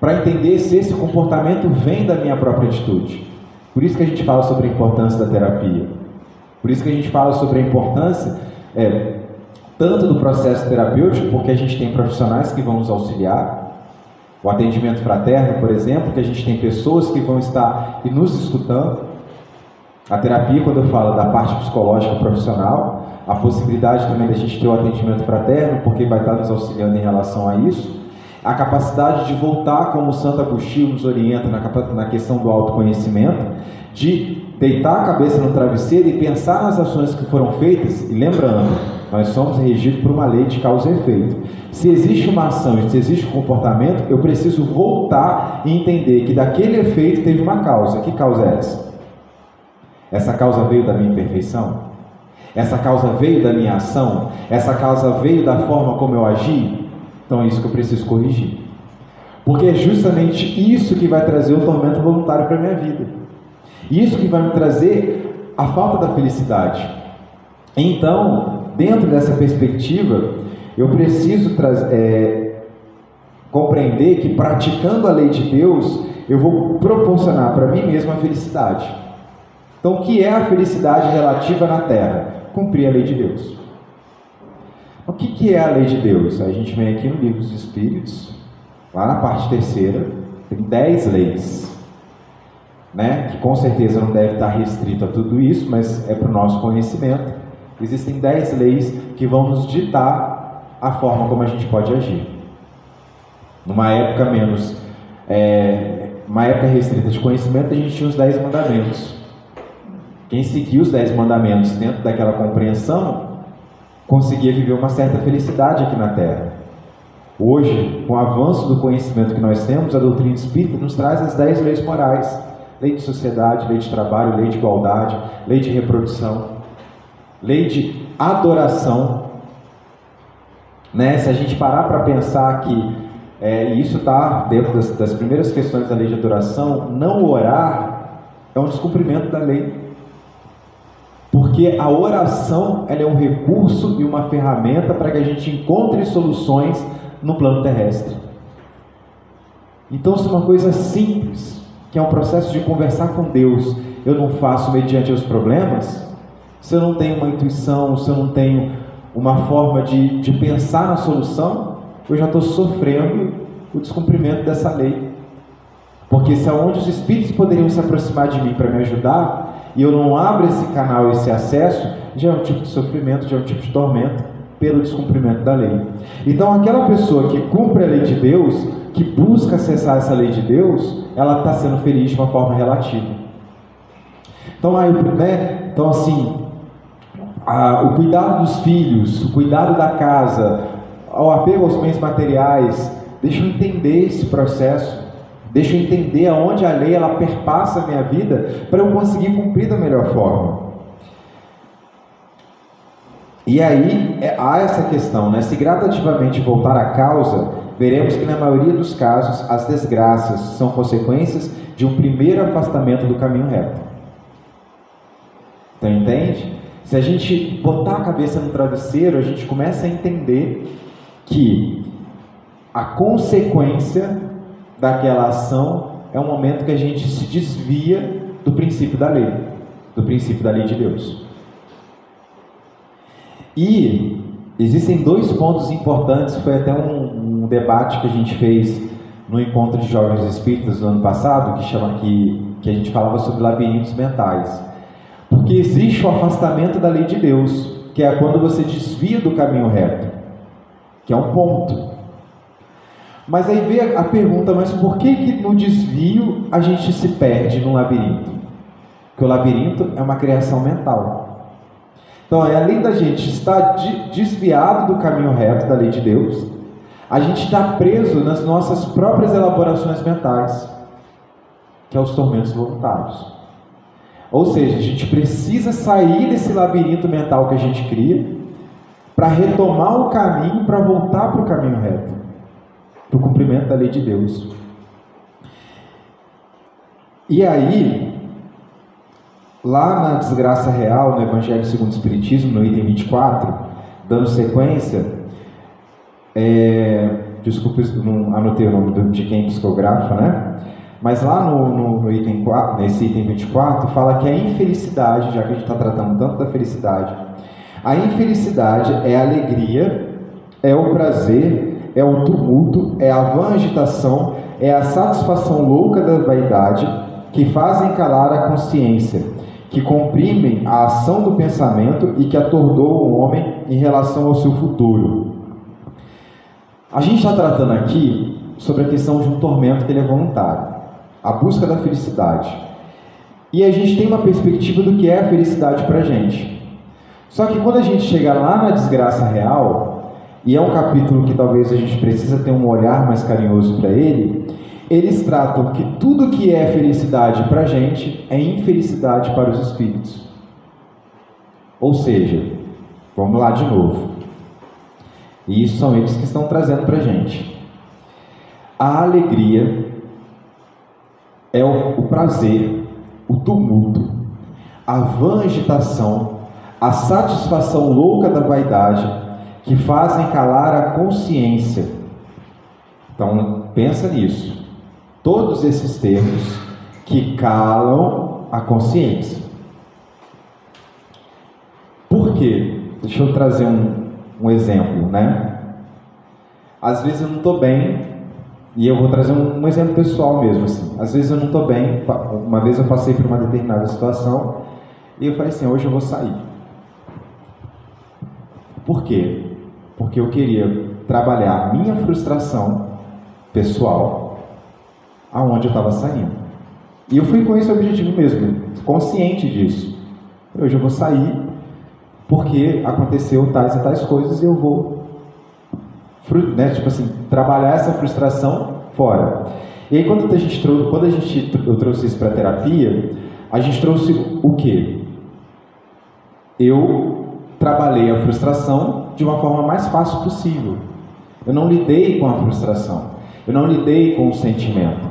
Speaker 2: Para entender se esse comportamento vem da minha própria atitude. Por isso que a gente fala sobre a importância da terapia. Por isso que a gente fala sobre a importância tanto do processo terapêutico, porque a gente tem profissionais que vão nos auxiliar. O atendimento fraterno, por exemplo, que a gente tem pessoas que vão estar e nos escutando. A terapia, quando eu falo da parte psicológica profissional, a possibilidade também da gente ter o atendimento fraterno, porque vai estar nos auxiliando em relação a isso. A capacidade de voltar, como o Santo Agostinho nos orienta na questão do autoconhecimento, de deitar a cabeça no travesseiro e pensar nas ações que foram feitas. E lembrando, nós somos regidos por uma lei de causa e efeito. Se existe uma ação e se existe um comportamento, eu preciso voltar e entender que daquele efeito teve uma causa. Que causa é essa? Essa causa veio da minha imperfeição? Essa causa veio da minha ação? Essa causa veio da forma como eu agi? Então é isso que eu preciso corrigir. Porque é justamente isso que vai trazer o tormento voluntário para a minha vida. Isso que vai me trazer a falta da felicidade. Então, dentro dessa perspectiva, eu preciso compreender que praticando a lei de Deus, eu vou proporcionar para mim mesmo a felicidade. Então, o que é a felicidade relativa na Terra? Cumprir a lei de Deus. O que é a lei de Deus? A gente vem aqui no Livro dos Espíritos, lá na parte terceira, tem 10 leis, né? Que com certeza não deve estar restrito a tudo isso, mas é para o nosso conhecimento. Existem 10 leis que vão nos ditar a forma como a gente pode agir. Numa época uma época restrita de conhecimento, a gente tinha os 10 mandamentos. Quem seguia os 10 mandamentos dentro daquela compreensão, conseguia viver uma certa felicidade aqui na Terra. Hoje, com o avanço do conhecimento que nós temos, a doutrina espírita nos traz as 10 leis morais. Lei de sociedade, lei de trabalho, lei de igualdade, lei de reprodução, lei de adoração. Né? Se a gente parar para pensar que, e isso está dentro das primeiras questões da lei de adoração, não orar é um descumprimento da lei. Porque a oração ela é um recurso e uma ferramenta para que a gente encontre soluções no plano terrestre. Então, se uma coisa simples, que é um processo de conversar com Deus, eu não faço mediante os problemas, se eu não tenho uma intuição, se eu não tenho uma forma de pensar na solução, eu já estou sofrendo o descumprimento dessa lei. Porque se aonde os espíritos poderiam se aproximar de mim para me ajudar, e eu não abro esse canal, esse acesso, já é um tipo de sofrimento, já é um tipo de tormento pelo descumprimento da lei. Então aquela pessoa que cumpre a lei de Deus, que busca acessar essa lei de Deus, ela está sendo feliz de uma forma relativa. Então, então assim, o cuidado dos filhos, o cuidado da casa, o apego aos bens materiais, deixa eu entender esse processo. Deixa eu entender aonde a lei ela perpassa a minha vida para eu conseguir cumprir da melhor forma. E aí há essa questão, né? Se gradativamente voltar à causa, veremos que na maioria dos casos as desgraças são consequências de um primeiro afastamento do caminho reto. Então entende? Se a gente botar a cabeça no travesseiro, a gente começa a entender que a consequência daquela ação é um momento que a gente se desvia do princípio da lei de Deus. E existem dois pontos importantes, foi até um debate que a gente fez no encontro de jovens espíritas no ano passado, que a gente falava sobre labirintos mentais. Porque existe o afastamento da lei de Deus, que é quando você desvia do caminho reto, que é um ponto. Mas aí vem a pergunta, mas por que no desvio a gente se perde no labirinto? Porque o labirinto é uma criação mental. Então, além da gente estar desviado do caminho reto da lei de Deus, a gente está preso nas nossas próprias elaborações mentais, que é os tormentos voluntários. Ou seja, a gente precisa sair desse labirinto mental que a gente cria para retomar o caminho, para voltar para o caminho reto, para o cumprimento da lei de Deus. E aí, lá na Desgraça Real, no Evangelho segundo o Espiritismo, no item 24, dando sequência, desculpe, não anotei o nome de quem psicografa, né? Mas lá no item 4, nesse item 24, fala que a infelicidade, já que a gente está tratando tanto da felicidade, a infelicidade é a alegria, é o prazer, é o tumulto, é a vã agitação, é a satisfação louca da vaidade, que fazem calar a consciência, que comprimem a ação do pensamento e que atordoam o homem em relação ao seu futuro. A gente está tratando aqui sobre a questão de um tormento que ele é voluntário, a busca da felicidade. E a gente tem uma perspectiva do que é a felicidade para a gente. Só que quando a gente chega lá na Desgraça Real, e é um capítulo que talvez a gente precisa ter um olhar mais carinhoso para ele, eles tratam que tudo que é felicidade para a gente é infelicidade para os espíritos. Ou seja, vamos lá de novo. E isso são eles que estão trazendo para a gente. A alegria é o prazer, o tumulto, a vã agitação, a satisfação louca da vaidade, que fazem calar a consciência. Então, pensa nisso. Todos esses termos que calam a consciência. Por quê? Deixa eu trazer um exemplo, né? Às vezes eu não estou bem, e eu vou trazer um exemplo pessoal mesmo, assim. Às vezes eu não estou bem, uma vez eu passei por uma determinada situação, e eu falei assim, hoje eu vou sair. Por quê? Porque eu queria trabalhar a minha frustração pessoal aonde eu estava saindo. E eu fui com esse objetivo mesmo, consciente disso. Hoje eu vou sair porque aconteceu tais e tais coisas e eu vou, né, tipo assim, trabalhar essa frustração fora. E aí quando eu trouxe isso para a terapia, a gente trouxe o quê? Eu trabalhei a frustração de uma forma mais fácil possível. Eu não lidei com a frustração, eu não lidei com o sentimento,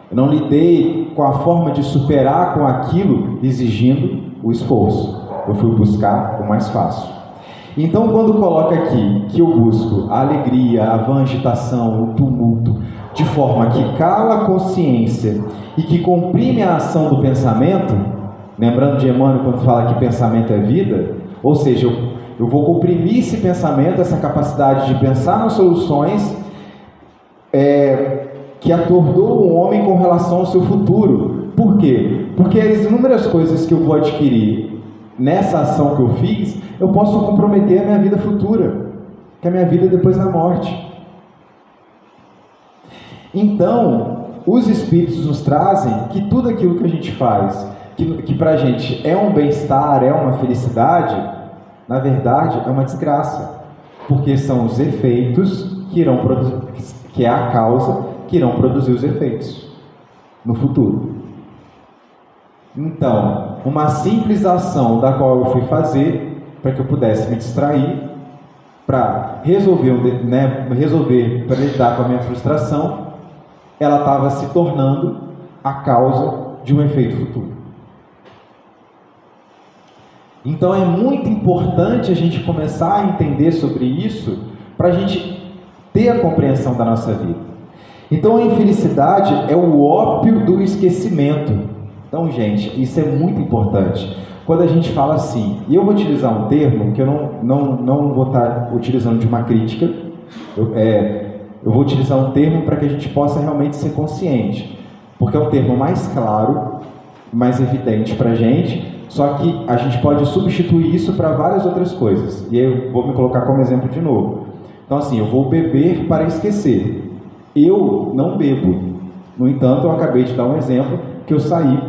Speaker 2: eu não lidei com a forma de superar com aquilo exigindo o esforço. Eu fui buscar o mais fácil. Então, quando coloca aqui que eu busco a alegria, a vã agitação, o tumulto, de forma que cala a consciência e que comprime a ação do pensamento, lembrando de Emmanuel quando fala que pensamento é vida, ou seja, eu vou comprimir esse pensamento, essa capacidade de pensar nas soluções, que atordoa o homem com relação ao seu futuro. Por quê? Porque as inúmeras coisas que eu vou adquirir nessa ação que eu fiz, eu posso comprometer a minha vida futura, que é a minha vida depois da morte. Então, os Espíritos nos trazem que tudo aquilo que a gente faz, que para a gente é um bem-estar, é uma felicidade, na verdade é uma desgraça, porque são os efeitos que irão produzir, que é a causa que irão produzir os efeitos no futuro. Então, uma simples ação da qual eu fui fazer para que eu pudesse me distrair, para resolver, para lidar com a minha frustração, ela estava se tornando a causa de um efeito futuro. Então é muito importante a gente começar a entender sobre isso para a gente ter a compreensão da nossa vida. Então a infelicidade é o ópio do esquecimento. Então, gente, isso é muito importante. Quando a gente fala assim, e eu vou utilizar um termo que eu não vou estar utilizando de uma crítica, eu vou utilizar um termo para que a gente possa realmente ser consciente, porque é um termo mais claro, mais evidente para a gente, só que a gente pode substituir isso para várias outras coisas. E eu vou me colocar como exemplo de novo. Então, assim, eu vou beber para esquecer. Eu não bebo. No entanto, eu acabei de dar um exemplo que eu saí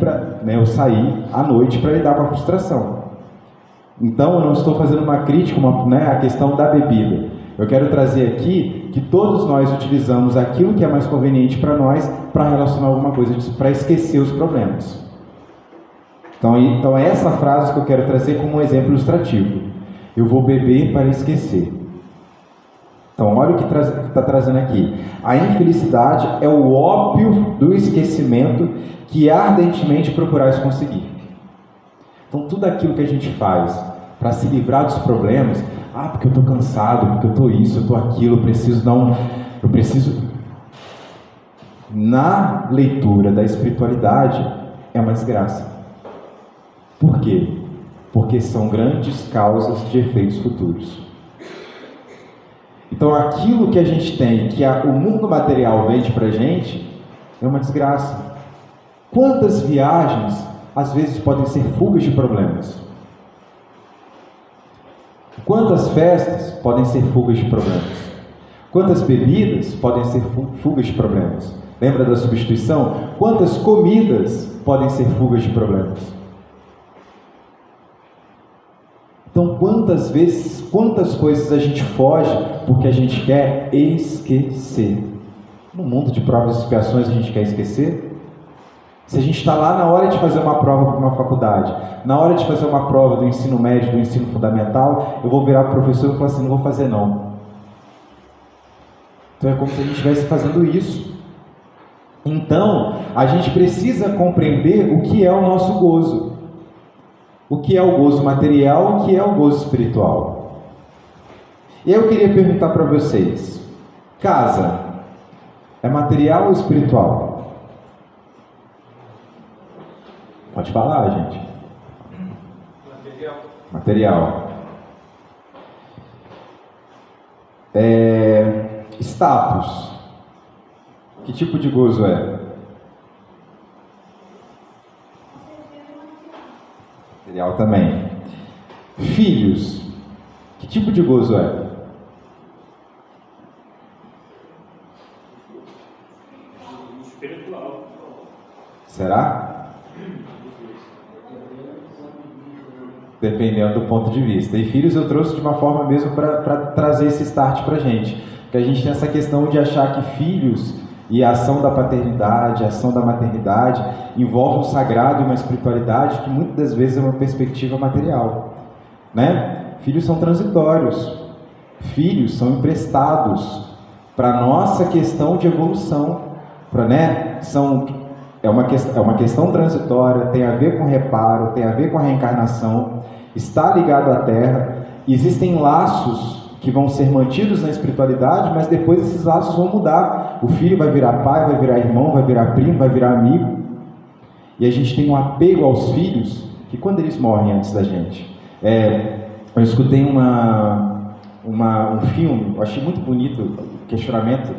Speaker 2: à noite para lidar com a frustração. Então, eu não estou fazendo uma crítica, a questão da bebida. Eu quero trazer aqui que todos nós utilizamos aquilo que é mais conveniente para nós para relacionar alguma coisa, para esquecer os problemas. Então é essa frase que eu quero trazer como um exemplo ilustrativo. Eu vou beber para esquecer. Então olha o que está trazendo aqui. A infelicidade é o ópio do esquecimento que ardentemente procurais conseguir. Então tudo aquilo que a gente faz para se livrar dos problemas, porque eu estou cansado, porque eu estou isso, eu estou aquilo, eu preciso... Na leitura da espiritualidade é uma desgraça. Por quê? Porque são grandes causas de efeitos futuros. Então aquilo que a gente tem, que o mundo material vende para a gente, é uma desgraça. Quantas viagens, às vezes, podem ser fugas de problemas? Quantas festas podem ser fugas de problemas? Quantas bebidas podem ser fugas de problemas? Lembra da substituição? Quantas comidas podem ser fugas de problemas? Então, quantas vezes, quantas coisas a gente foge porque a gente quer esquecer? No mundo de provas e expiações a gente quer esquecer? Se a gente está lá na hora de fazer uma prova para uma faculdade, na hora de fazer uma prova do ensino médio, do ensino fundamental, eu vou virar para o professor e falar assim, não vou fazer não. Então é como se a gente estivesse fazendo isso. Então, a gente precisa compreender o que é o nosso gozo. O que é o gozo material, o que é o gozo espiritual. E eu queria perguntar para vocês, casa é material ou espiritual? Pode falar, gente. Material. Status. Que tipo de gozo é? Material também. Filhos. Que tipo de gozo é?
Speaker 4: Espiritual.
Speaker 2: Será? Dependendo do ponto de vista. E filhos eu trouxe de uma forma mesmo para trazer esse start para a gente. Porque a gente tem essa questão de achar que filhos e a ação da paternidade, a ação da maternidade envolve um sagrado e uma espiritualidade que muitas das vezes é uma perspectiva material, né? Filhos são transitórios, filhos são emprestados para a nossa questão de evolução, é uma questão transitória, tem a ver com reparo, tem a ver com a reencarnação, está ligado à Terra, existem laços que vão ser mantidos na espiritualidade, mas depois esses laços vão mudar. O filho vai virar pai, vai virar irmão, vai virar primo, vai virar amigo. E a gente tem um apego aos filhos, que quando eles morrem antes da gente. Eu escutei um filme, eu achei muito bonito o questionamento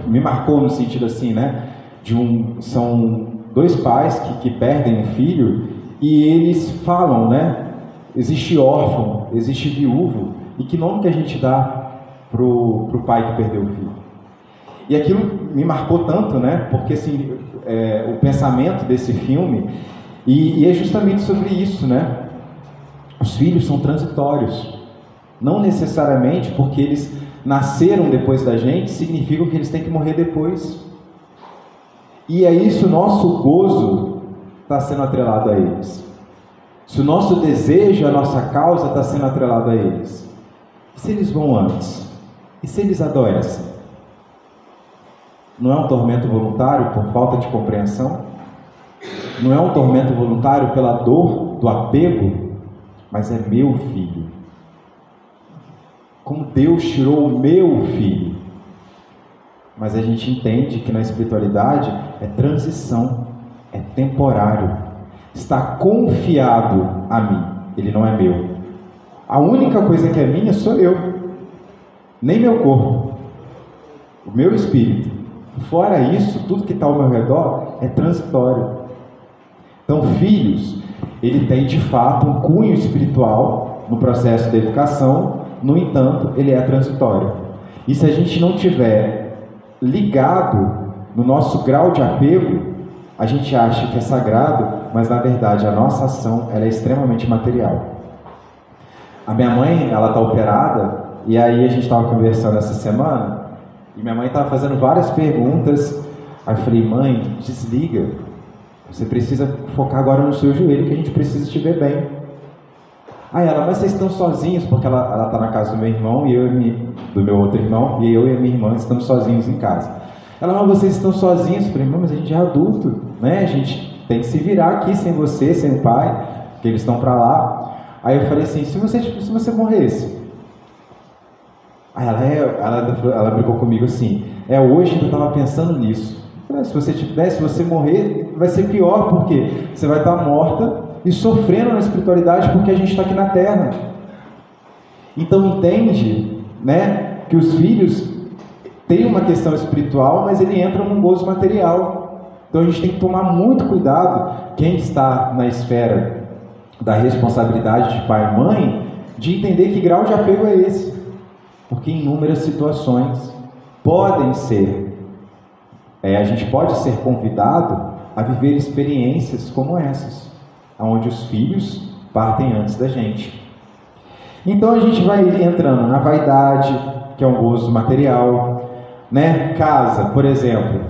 Speaker 2: me marcou no sentido assim, né? São dois pais que perdem um filho e eles falam, né? Existe órfão, existe viúvo, e que nome que a gente dá pro pai que perdeu o filho? E aquilo me marcou tanto, né? Porque assim, o pensamento desse filme, e é justamente sobre isso, né? Os filhos são transitórios. Não necessariamente porque eles nasceram depois da gente, significa que eles têm que morrer depois. E é isso, o nosso gozo está sendo atrelado a eles. Se o nosso desejo, a nossa causa está sendo atrelado a eles. E se eles vão antes? E se eles adoecem? Não é um tormento voluntário por falta de compreensão? Não é um tormento voluntário pela dor do apego? Mas é meu filho. Como Deus tirou o meu filho. Mas a gente entende que na espiritualidade é transição, é temporário. Está confiado a mim, ele não é meu. A única coisa que é minha sou eu, nem meu corpo, o meu espírito. Fora isso, tudo que está ao meu redor é transitório. Então, filhos, ele tem de fato um cunho espiritual no processo de educação, no entanto, ele é transitório. E se a gente não tiver ligado no nosso grau de apego, a gente acha que é sagrado, mas na verdade a nossa ação ela é extremamente material. A minha mãe, ela está operada, e aí a gente estava conversando essa semana, e minha mãe estava fazendo várias perguntas. Aí eu falei: mãe, desliga, você precisa focar agora no seu joelho, que a gente precisa te ver bem. Aí ela: mas vocês estão sozinhos? Porque ela está na casa do meu irmão, do meu outro irmão, e eu e a minha irmã estamos sozinhos em casa. Ela: mas vocês estão sozinhos? Eu falei: mas a gente é adulto, né? A gente tem que se virar aqui sem você, sem o pai, porque eles estão para lá. Aí eu falei assim: se você morresse? Aí ela brigou comigo assim: hoje eu estava pensando nisso. Eu falei: se você morrer, vai ser pior, porque você vai estar morta e sofrendo na espiritualidade, porque a gente está aqui na Terra. Então entende, né, que os filhos têm uma questão espiritual, mas ele entra num gozo material. Então a gente tem que tomar muito cuidado, quem está na esfera da responsabilidade de pai e mãe, de entender que grau de apego é esse. Porque em inúmeras situações podem ser, a gente pode ser convidado a viver experiências como essas, onde os filhos partem antes da gente. Então a gente vai entrando na vaidade, que é um gozo material, né? Casa, por exemplo,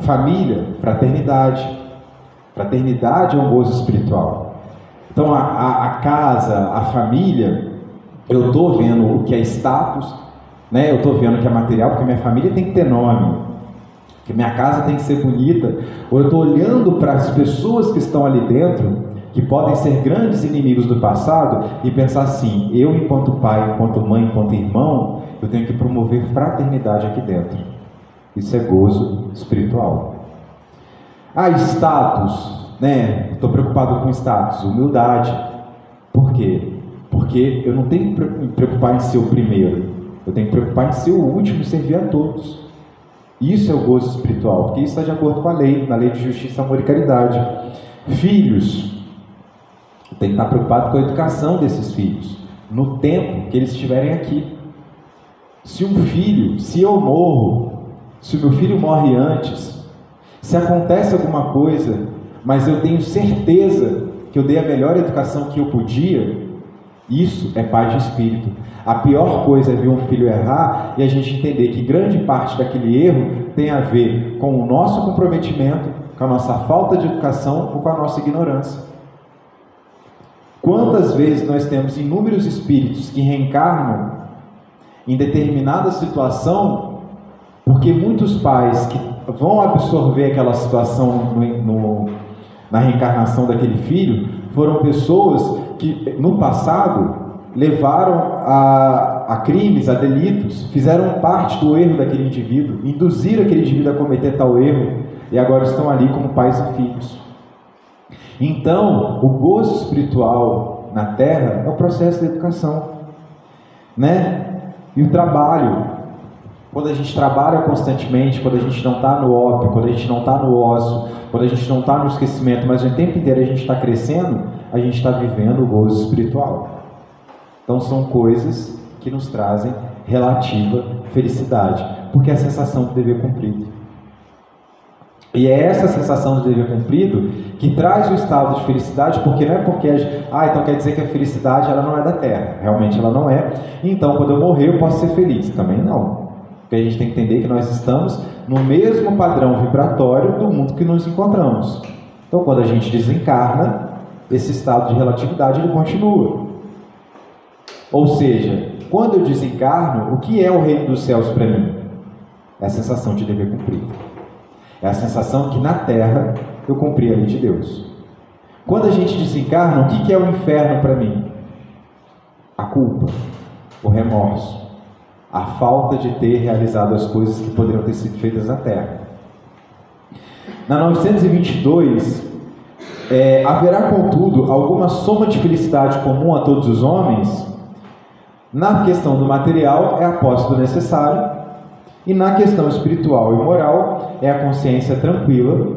Speaker 2: família, fraternidade. Fraternidade é um gozo espiritual. Então a casa, a família, eu estou vendo o que é status, né? Eu estou vendo o que é material, porque minha família tem que ter nome, que minha casa tem que ser bonita. Ou eu estou olhando para as pessoas que estão ali dentro, que podem ser grandes inimigos do passado, e pensar assim: eu, enquanto pai, enquanto mãe, enquanto irmão, eu tenho que promover fraternidade aqui dentro. Isso é gozo espiritual. Status, né? Estou preocupado com status, humildade. Por quê? Porque eu não tenho que me preocupar em ser o primeiro, eu tenho que me preocupar em ser o último e servir a todos. Isso é o gozo espiritual, porque isso está de acordo com a lei, na lei de justiça, amor e caridade. Filhos, tem que estar preocupado com a educação desses filhos, no tempo que eles estiverem aqui. Se eu morro, se o meu filho morre antes, se acontece alguma coisa, mas eu tenho certeza que eu dei a melhor educação que eu podia, isso é paz de espírito. A pior coisa é ver um filho errar e a gente entender que grande parte daquele erro tem a ver com o nosso comprometimento, com a nossa falta de educação ou com a nossa ignorância. Quantas vezes nós temos inúmeros espíritos que reencarnam em determinada situação, porque muitos pais que vão absorver aquela situação na reencarnação daquele filho, foram pessoas que no passado levaram a crimes, a delitos, fizeram parte do erro daquele indivíduo, induziram aquele indivíduo a cometer tal erro, e agora estão ali como pais e filhos. Então, o gozo espiritual na Terra é o processo de educação, né? E o trabalho. quando a gente trabalha constantemente, quando a gente não está no ópio, quando a gente não está no ócio, quando a gente não está no esquecimento, mas o tempo inteiro a gente está crescendo, a gente está vivendo o gozo espiritual. Então são coisas que nos trazem relativa felicidade, porque é a sensação de dever cumprido. E é essa sensação de dever cumprido que traz o estado de felicidade, porque não é porque então quer dizer que a felicidade ela não é da terra, realmente ela não é, então quando eu morrer eu posso ser feliz, também não. Porque a gente tem que entender que nós estamos no mesmo padrão vibratório do mundo que nos encontramos. Então quando a gente desencarna, esse estado de relatividade ele continua. Ou seja, quando eu desencarno, o que é o reino dos céus para mim? É a sensação de dever cumprido. É a sensação que na terra eu cumpri a lei de Deus. Quando a gente desencarna, o que é o inferno para mim? A culpa, o remorso, a falta de ter realizado as coisas que poderiam ter sido feitas na terra. Na 922, haverá, contudo, alguma soma de felicidade comum a todos os homens? Na questão do material, é a posse do necessário, e na questão espiritual e moral, é a consciência tranquila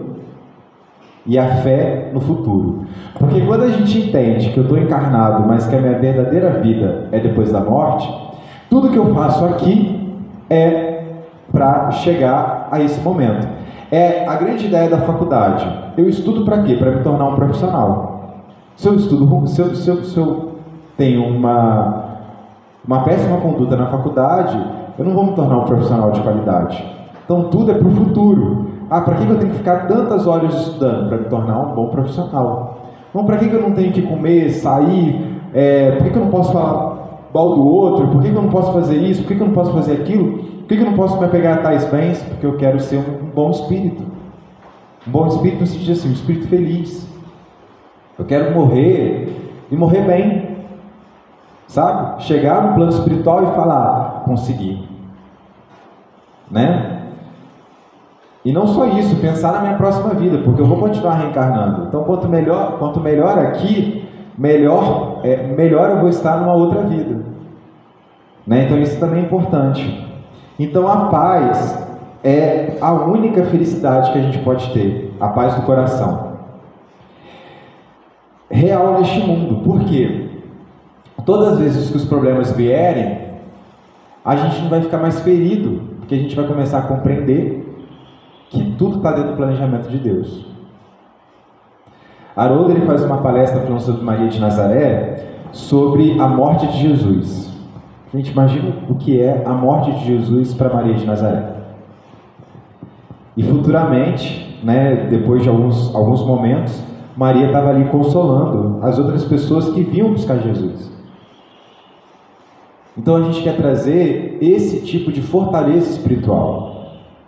Speaker 2: e a fé no futuro. Porque quando a gente entende que eu estou encarnado, mas que a minha verdadeira vida é depois da morte, tudo que eu faço aqui é para chegar a esse momento. É a grande ideia da faculdade. Eu estudo para quê? Para me tornar um profissional. Se eu estudo, se eu tenho uma péssima conduta na faculdade, eu não vou me tornar um profissional de qualidade. Então tudo é para o futuro. Para que eu tenho que ficar tantas horas estudando? Para me tornar um bom profissional. Então para que eu não tenho que comer, sair? Por que eu não posso falar mal do outro? Por que eu não posso fazer isso? Por que eu não posso fazer aquilo? Por que eu não posso me apegar a tais bens? Porque eu quero ser um bom espírito. Um bom espírito no sentido assim, um espírito feliz. Eu quero morrer e morrer bem. Sabe? Chegar no plano espiritual e falar, consegui. Né? E não só isso, pensar na minha próxima vida, porque eu vou continuar reencarnando. Então, quanto melhor aqui, melhor eu vou estar numa outra vida. Né? Então, isso também é importante. Então, a paz é a única felicidade que a gente pode ter, a paz do coração. Real neste mundo. Por quê? Todas as vezes que os problemas vierem, a gente não vai ficar mais ferido, porque a gente vai começar a compreender que tudo está dentro do planejamento de Deus. Haroldo ele faz uma palestra falando sobre Maria de Nazaré, sobre a morte de Jesus. A gente imagina o que é a morte de Jesus para Maria de Nazaré. E futuramente, né, depois de alguns momentos, Maria estava ali consolando as outras pessoas que vinham buscar Jesus. Então a gente quer trazer esse tipo de fortaleza espiritual.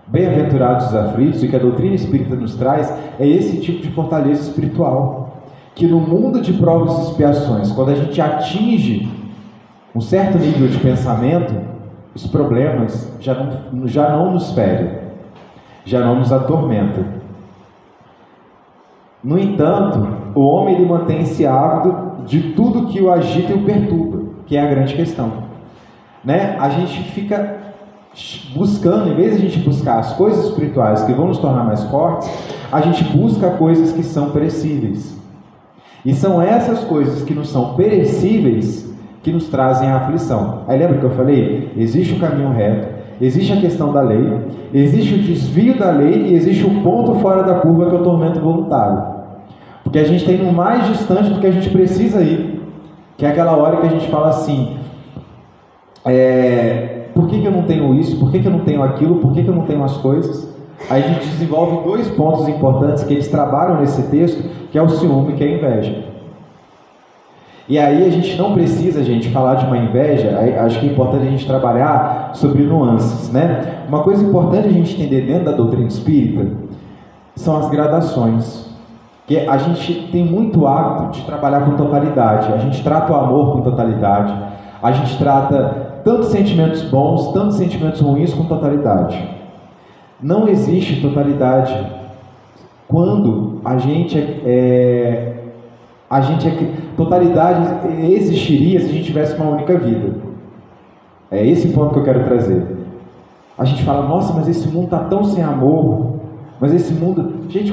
Speaker 2: Bem-aventurados os aflitos, e que a doutrina espírita nos traz, é esse tipo de fortaleza espiritual. Que no mundo de provas e expiações, quando a gente atinge um certo nível de pensamento, os problemas já não nos ferem, já não nos atormentam. No entanto, o homem ele mantém esse hábito de tudo que o agita e o perturba, que é a grande questão. Né? A gente fica buscando, em vez de a gente buscar as coisas espirituais que vão nos tornar mais fortes, a gente busca coisas que são perecíveis. E são essas coisas que não são perecíveis que nos trazem a aflição. Aí lembra que eu falei? Existe o caminho reto, existe a questão da lei, existe o desvio da lei e existe o ponto fora da curva, que é o tormento voluntário. Porque a gente tem no mais distante do que a gente precisa ir, que é aquela hora que a gente fala assim, por que eu não tenho isso? Por que eu não tenho aquilo? Por que eu não tenho as coisas? Aí a gente desenvolve dois pontos importantes que eles trabalham nesse texto, que é o ciúme e que é a inveja. E aí a gente não precisa, gente, falar de uma inveja. Acho que é importante a gente trabalhar sobre nuances, né? Uma coisa importante a gente entender dentro da doutrina espírita são as gradações. Que a gente tem muito hábito de trabalhar com totalidade. A gente trata o amor com totalidade. A gente trata tanto sentimentos bons, tanto sentimentos ruins com totalidade. Não existe totalidade quando totalidade existiria se a gente tivesse uma única vida. É esse ponto que eu quero trazer. A gente fala, nossa, mas esse mundo está tão sem amor. Mas esse mundo, gente,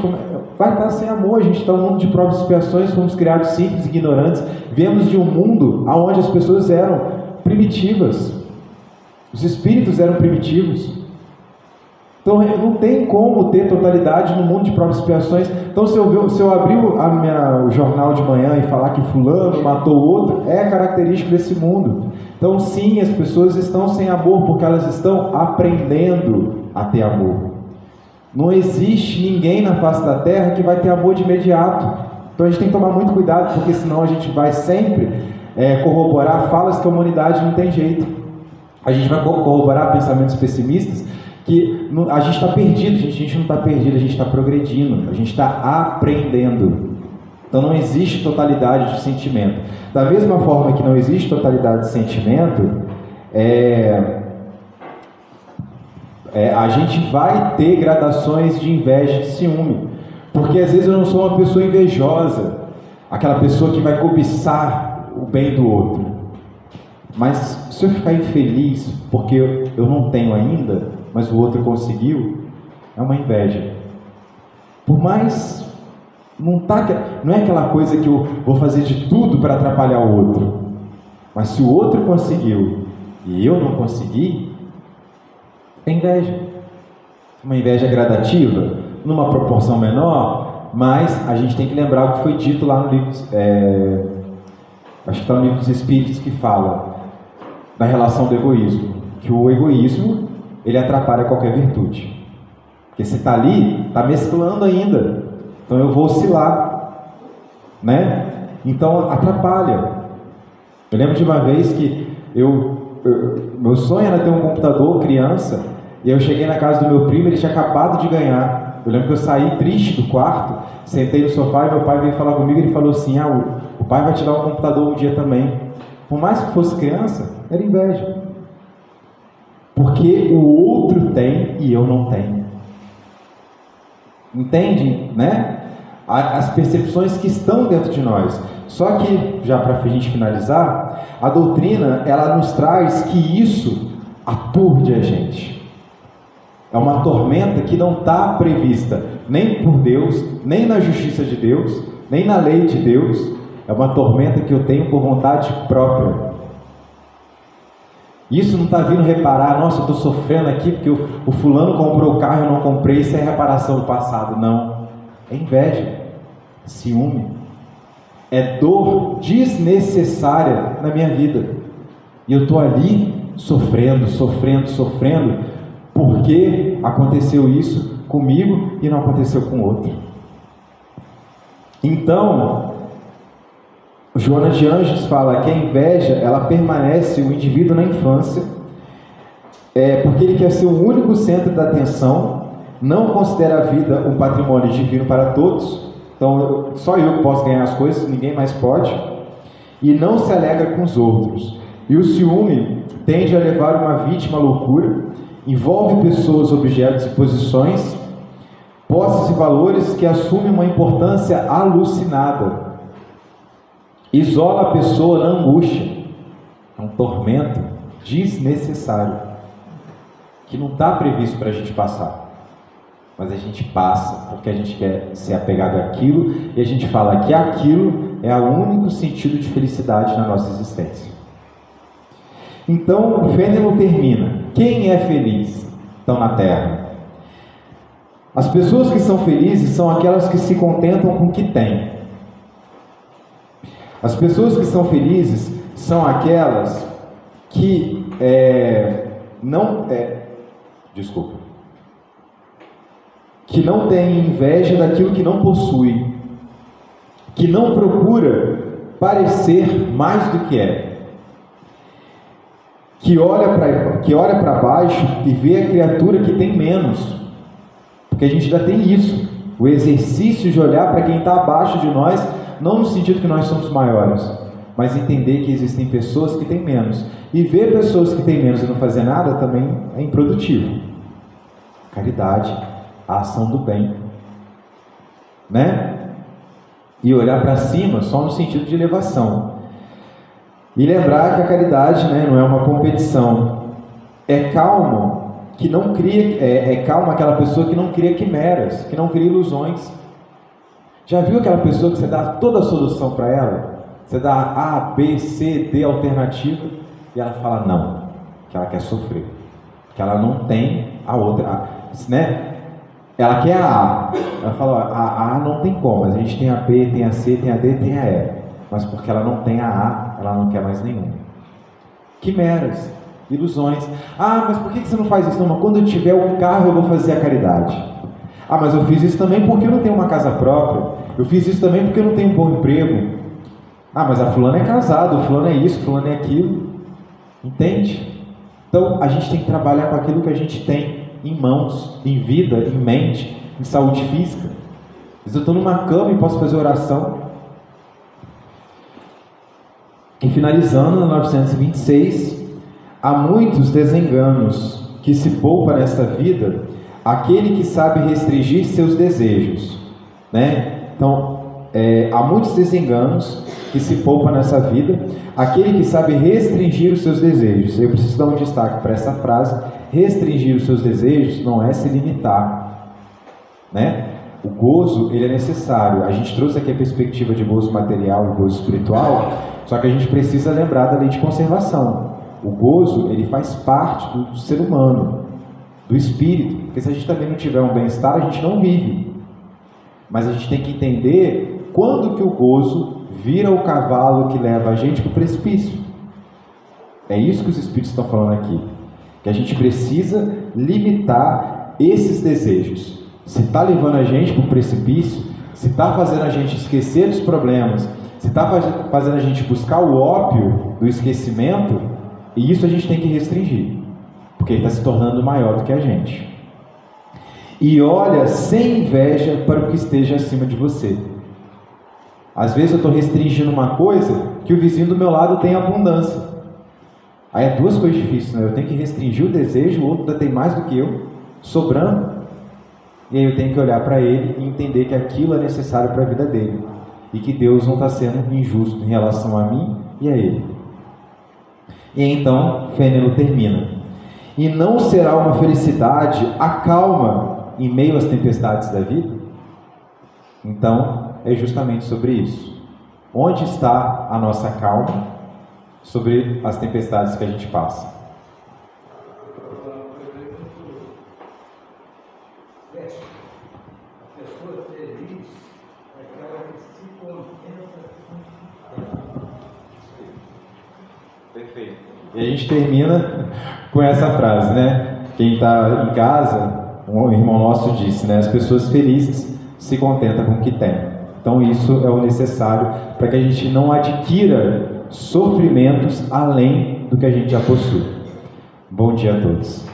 Speaker 2: vai estar sem amor. A gente está num mundo de provas e expiações, fomos criados simples e ignorantes. Viemos de um mundo onde as pessoas eram primitivas. Os espíritos eram primitivos. Então não tem como ter totalidade no mundo de provas e expiações. Então se eu abrir o jornal de manhã e falar que fulano matou o outro, é característico desse mundo. Então sim, as pessoas estão sem amor porque elas estão aprendendo a ter amor. Não existe ninguém na face da terra que vai ter amor de imediato. Então a gente tem que tomar muito cuidado, porque senão a gente vai sempre corroborar falas que a humanidade não tem jeito. A gente vai corroborar pensamentos pessimistas que a gente está perdido. A gente não está perdido, a gente está progredindo, a gente está aprendendo. Então não existe totalidade de sentimento. Da mesma forma que não existe totalidade de sentimento, a gente vai ter gradações de inveja e de ciúme. Porque às vezes eu não sou uma pessoa invejosa, aquela pessoa que vai cobiçar o bem do outro. Mas se eu ficar infeliz porque eu não tenho ainda, mas o outro conseguiu, é uma inveja. Por mais... Não é aquela coisa que eu vou fazer de tudo para atrapalhar o outro. Mas se o outro conseguiu e eu não consegui, é inveja. Uma inveja gradativa, numa proporção menor, mas a gente tem que lembrar o que foi dito lá no livro, acho que está no livro dos Espíritos, que fala da relação do egoísmo, que o egoísmo ele atrapalha qualquer virtude, porque você está ali, está mesclando ainda, então eu vou oscilar, né? Então atrapalha. Eu lembro de uma vez que meu sonho era ter um computador criança, e eu cheguei na casa do meu primo, ele tinha acabado de ganhar. Eu lembro que eu saí triste do quarto, sentei no sofá e meu pai veio falar comigo, ele falou assim, o pai vai te dar um computador um dia também. Por mais que fosse criança, era inveja. Porque o outro tem e eu não tenho. Entende, né? As percepções que estão dentro de nós. Só que, já para a gente finalizar, a doutrina, ela nos traz que isso aturde a gente. É uma tormenta que não está prevista nem por Deus, nem na justiça de Deus, nem na lei de Deus. É uma tormenta que eu tenho por vontade própria. Isso não está vindo reparar, nossa, eu estou sofrendo aqui porque o fulano comprou o carro e eu não comprei, isso é reparação do passado. Não, é inveja, ciúme, é dor desnecessária na minha vida. E eu estou ali sofrendo, porque aconteceu isso comigo e não aconteceu com outro. Então, Joana de Ângeles fala que a inveja, ela permanece o indivíduo na infância, porque ele quer ser o único centro da atenção, não considera a vida um patrimônio divino para todos, então só eu posso ganhar as coisas, ninguém mais pode, e não se alegra com os outros. E o ciúme tende a levar uma vítima à loucura, envolve pessoas, objetos e posições, posses e valores que assumem uma importância alucinada. Isola a pessoa na angústia, é um tormento desnecessário, que não está previsto para a gente passar, mas a gente passa, porque a gente quer ser apegado àquilo, e a gente fala que aquilo é o único sentido de felicidade na nossa existência. Então, o Fenelon termina, quem é feliz? Estão na Terra. As pessoas que são felizes são aquelas que se contentam com o que têm. As pessoas que são felizes são aquelas que que não têm inveja daquilo que não possui, que não procura parecer mais do que é, que olha para baixo e vê a criatura que tem menos, porque a gente já tem isso, o exercício de olhar para quem está abaixo de nós, não no sentido que nós somos maiores, mas entender que existem pessoas que têm menos. E ver pessoas que têm menos e não fazer nada também é improdutivo. Caridade, a ação do bem, né? E olhar para cima só no sentido de elevação. E lembrar que a caridade, né, não é uma competição. É calmo que não cria, calma aquela pessoa que não cria quimeras, que não cria ilusões. Já viu aquela pessoa que você dá toda a solução para ela? Você dá A, B, C, D alternativa e ela fala não, que ela quer sofrer, que ela não tem a outra, né? Ela quer a A, ela fala, a A não tem como, mas a gente tem a B, tem a C, tem a D, tem a E, mas porque ela não tem a A, ela não quer mais nenhum. Quimeras, ilusões. Ah, mas por que você não faz isso? Não, mas quando eu tiver um carro eu vou fazer a caridade. Ah, mas eu fiz isso também porque eu não tenho uma casa própria. Eu fiz isso também porque eu não tenho um bom emprego. Ah, mas a fulana é casada, o fulano é isso, o fulano é aquilo. Entende? Então, a gente tem que trabalhar com aquilo que a gente tem em mãos, em vida, em mente, em saúde física. Mas eu estou numa cama e posso fazer oração. E finalizando, no 926, há muitos desenganos que se poupa nesta vida aquele que sabe restringir seus desejos, né? Então, há muitos desenganos que se poupa nessa vida aquele que sabe restringir os seus desejos. Eu preciso dar um destaque para essa frase. Restringir os seus desejos não é se limitar, né? O gozo, ele é necessário. A gente trouxe aqui a perspectiva de gozo material e gozo espiritual, só que a gente precisa lembrar da lei de conservação. O gozo, ele faz parte do ser humano, do espírito, porque se a gente também não tiver um bem-estar, a gente não vive. Mas a gente tem que entender quando que o gozo vira o cavalo que leva a gente para o precipício. É isso que os espíritos estão falando aqui, que a gente precisa limitar esses desejos. Se está levando a gente para o precipício, se está fazendo a gente esquecer dos problemas, se está fazendo a gente buscar o ópio do esquecimento, e isso a gente tem que restringir, porque ele está se tornando maior do que a gente. E olha sem inveja para o que esteja acima de você. Às vezes eu estou restringindo uma coisa que o vizinho do meu lado tem abundância. Aí é duas coisas difíceis, né? Eu tenho que restringir o desejo, o outro ainda tem mais do que eu, sobrando. E aí eu tenho que olhar para ele e entender que aquilo é necessário para a vida dele. E que Deus não está sendo injusto em relação a mim e a ele. E então, Fênelon termina. E não será uma felicidade a calma em meio às tempestades da vida? Então, é justamente sobre isso. Onde está a nossa calma sobre as tempestades que a gente passa? Perfeito. E a gente termina com essa frase, né? Quem está em casa, um irmão nosso disse, né? As pessoas felizes se contentam com o que tem. Então isso é o necessário para que a gente não adquira sofrimentos além do que a gente já possui. Bom dia a todos.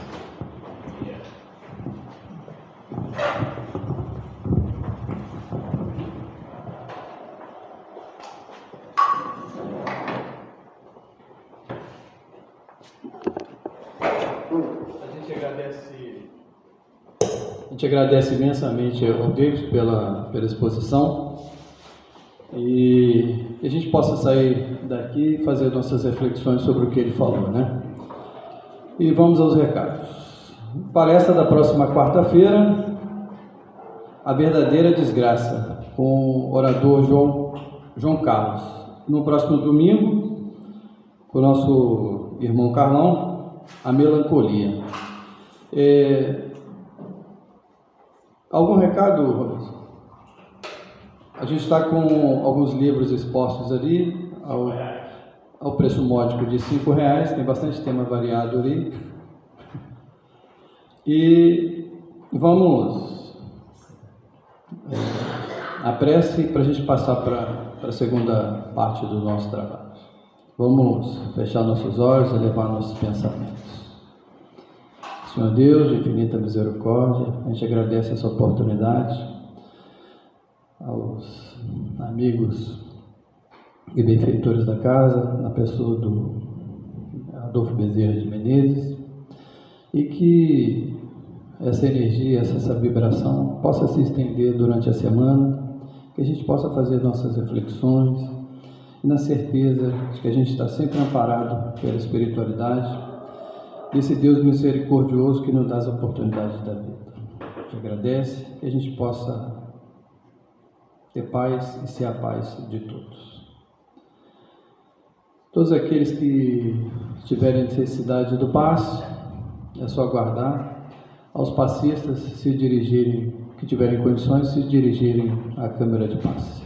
Speaker 1: A gente agradece imensamente ao Deus pela exposição e que a gente possa sair daqui e fazer nossas reflexões sobre o que ele falou, né? E vamos aos recados. Palestra da próxima quarta-feira, A Verdadeira Desgraça, com o orador João Carlos. No próximo domingo, com o nosso irmão Carlão, A Melancolia. Algum recado, Robson? A gente está com alguns livros expostos ali, ao preço módico de R$5, tem bastante tema variado ali. E vamos a prece para a gente passar para a segunda parte do nosso trabalho. Vamos fechar nossos olhos e elevar nossos pensamentos. Senhor Deus, de infinita misericórdia, a gente agradece essa oportunidade aos amigos e benfeitores da casa, na pessoa do Adolfo Bezerra de Menezes, e que essa energia, essa vibração possa se estender durante a semana, que a gente possa fazer nossas reflexões, e na certeza de que a gente está sempre amparado pela espiritualidade, desse Deus misericordioso que nos dá as oportunidades da vida. A gente agradece que a gente possa ter paz e ser a paz de todos. Todos aqueles que tiverem necessidade do passe, é só aguardar. Aos passistas se dirigirem, que tiverem condições, se dirigirem à Câmara de Passe.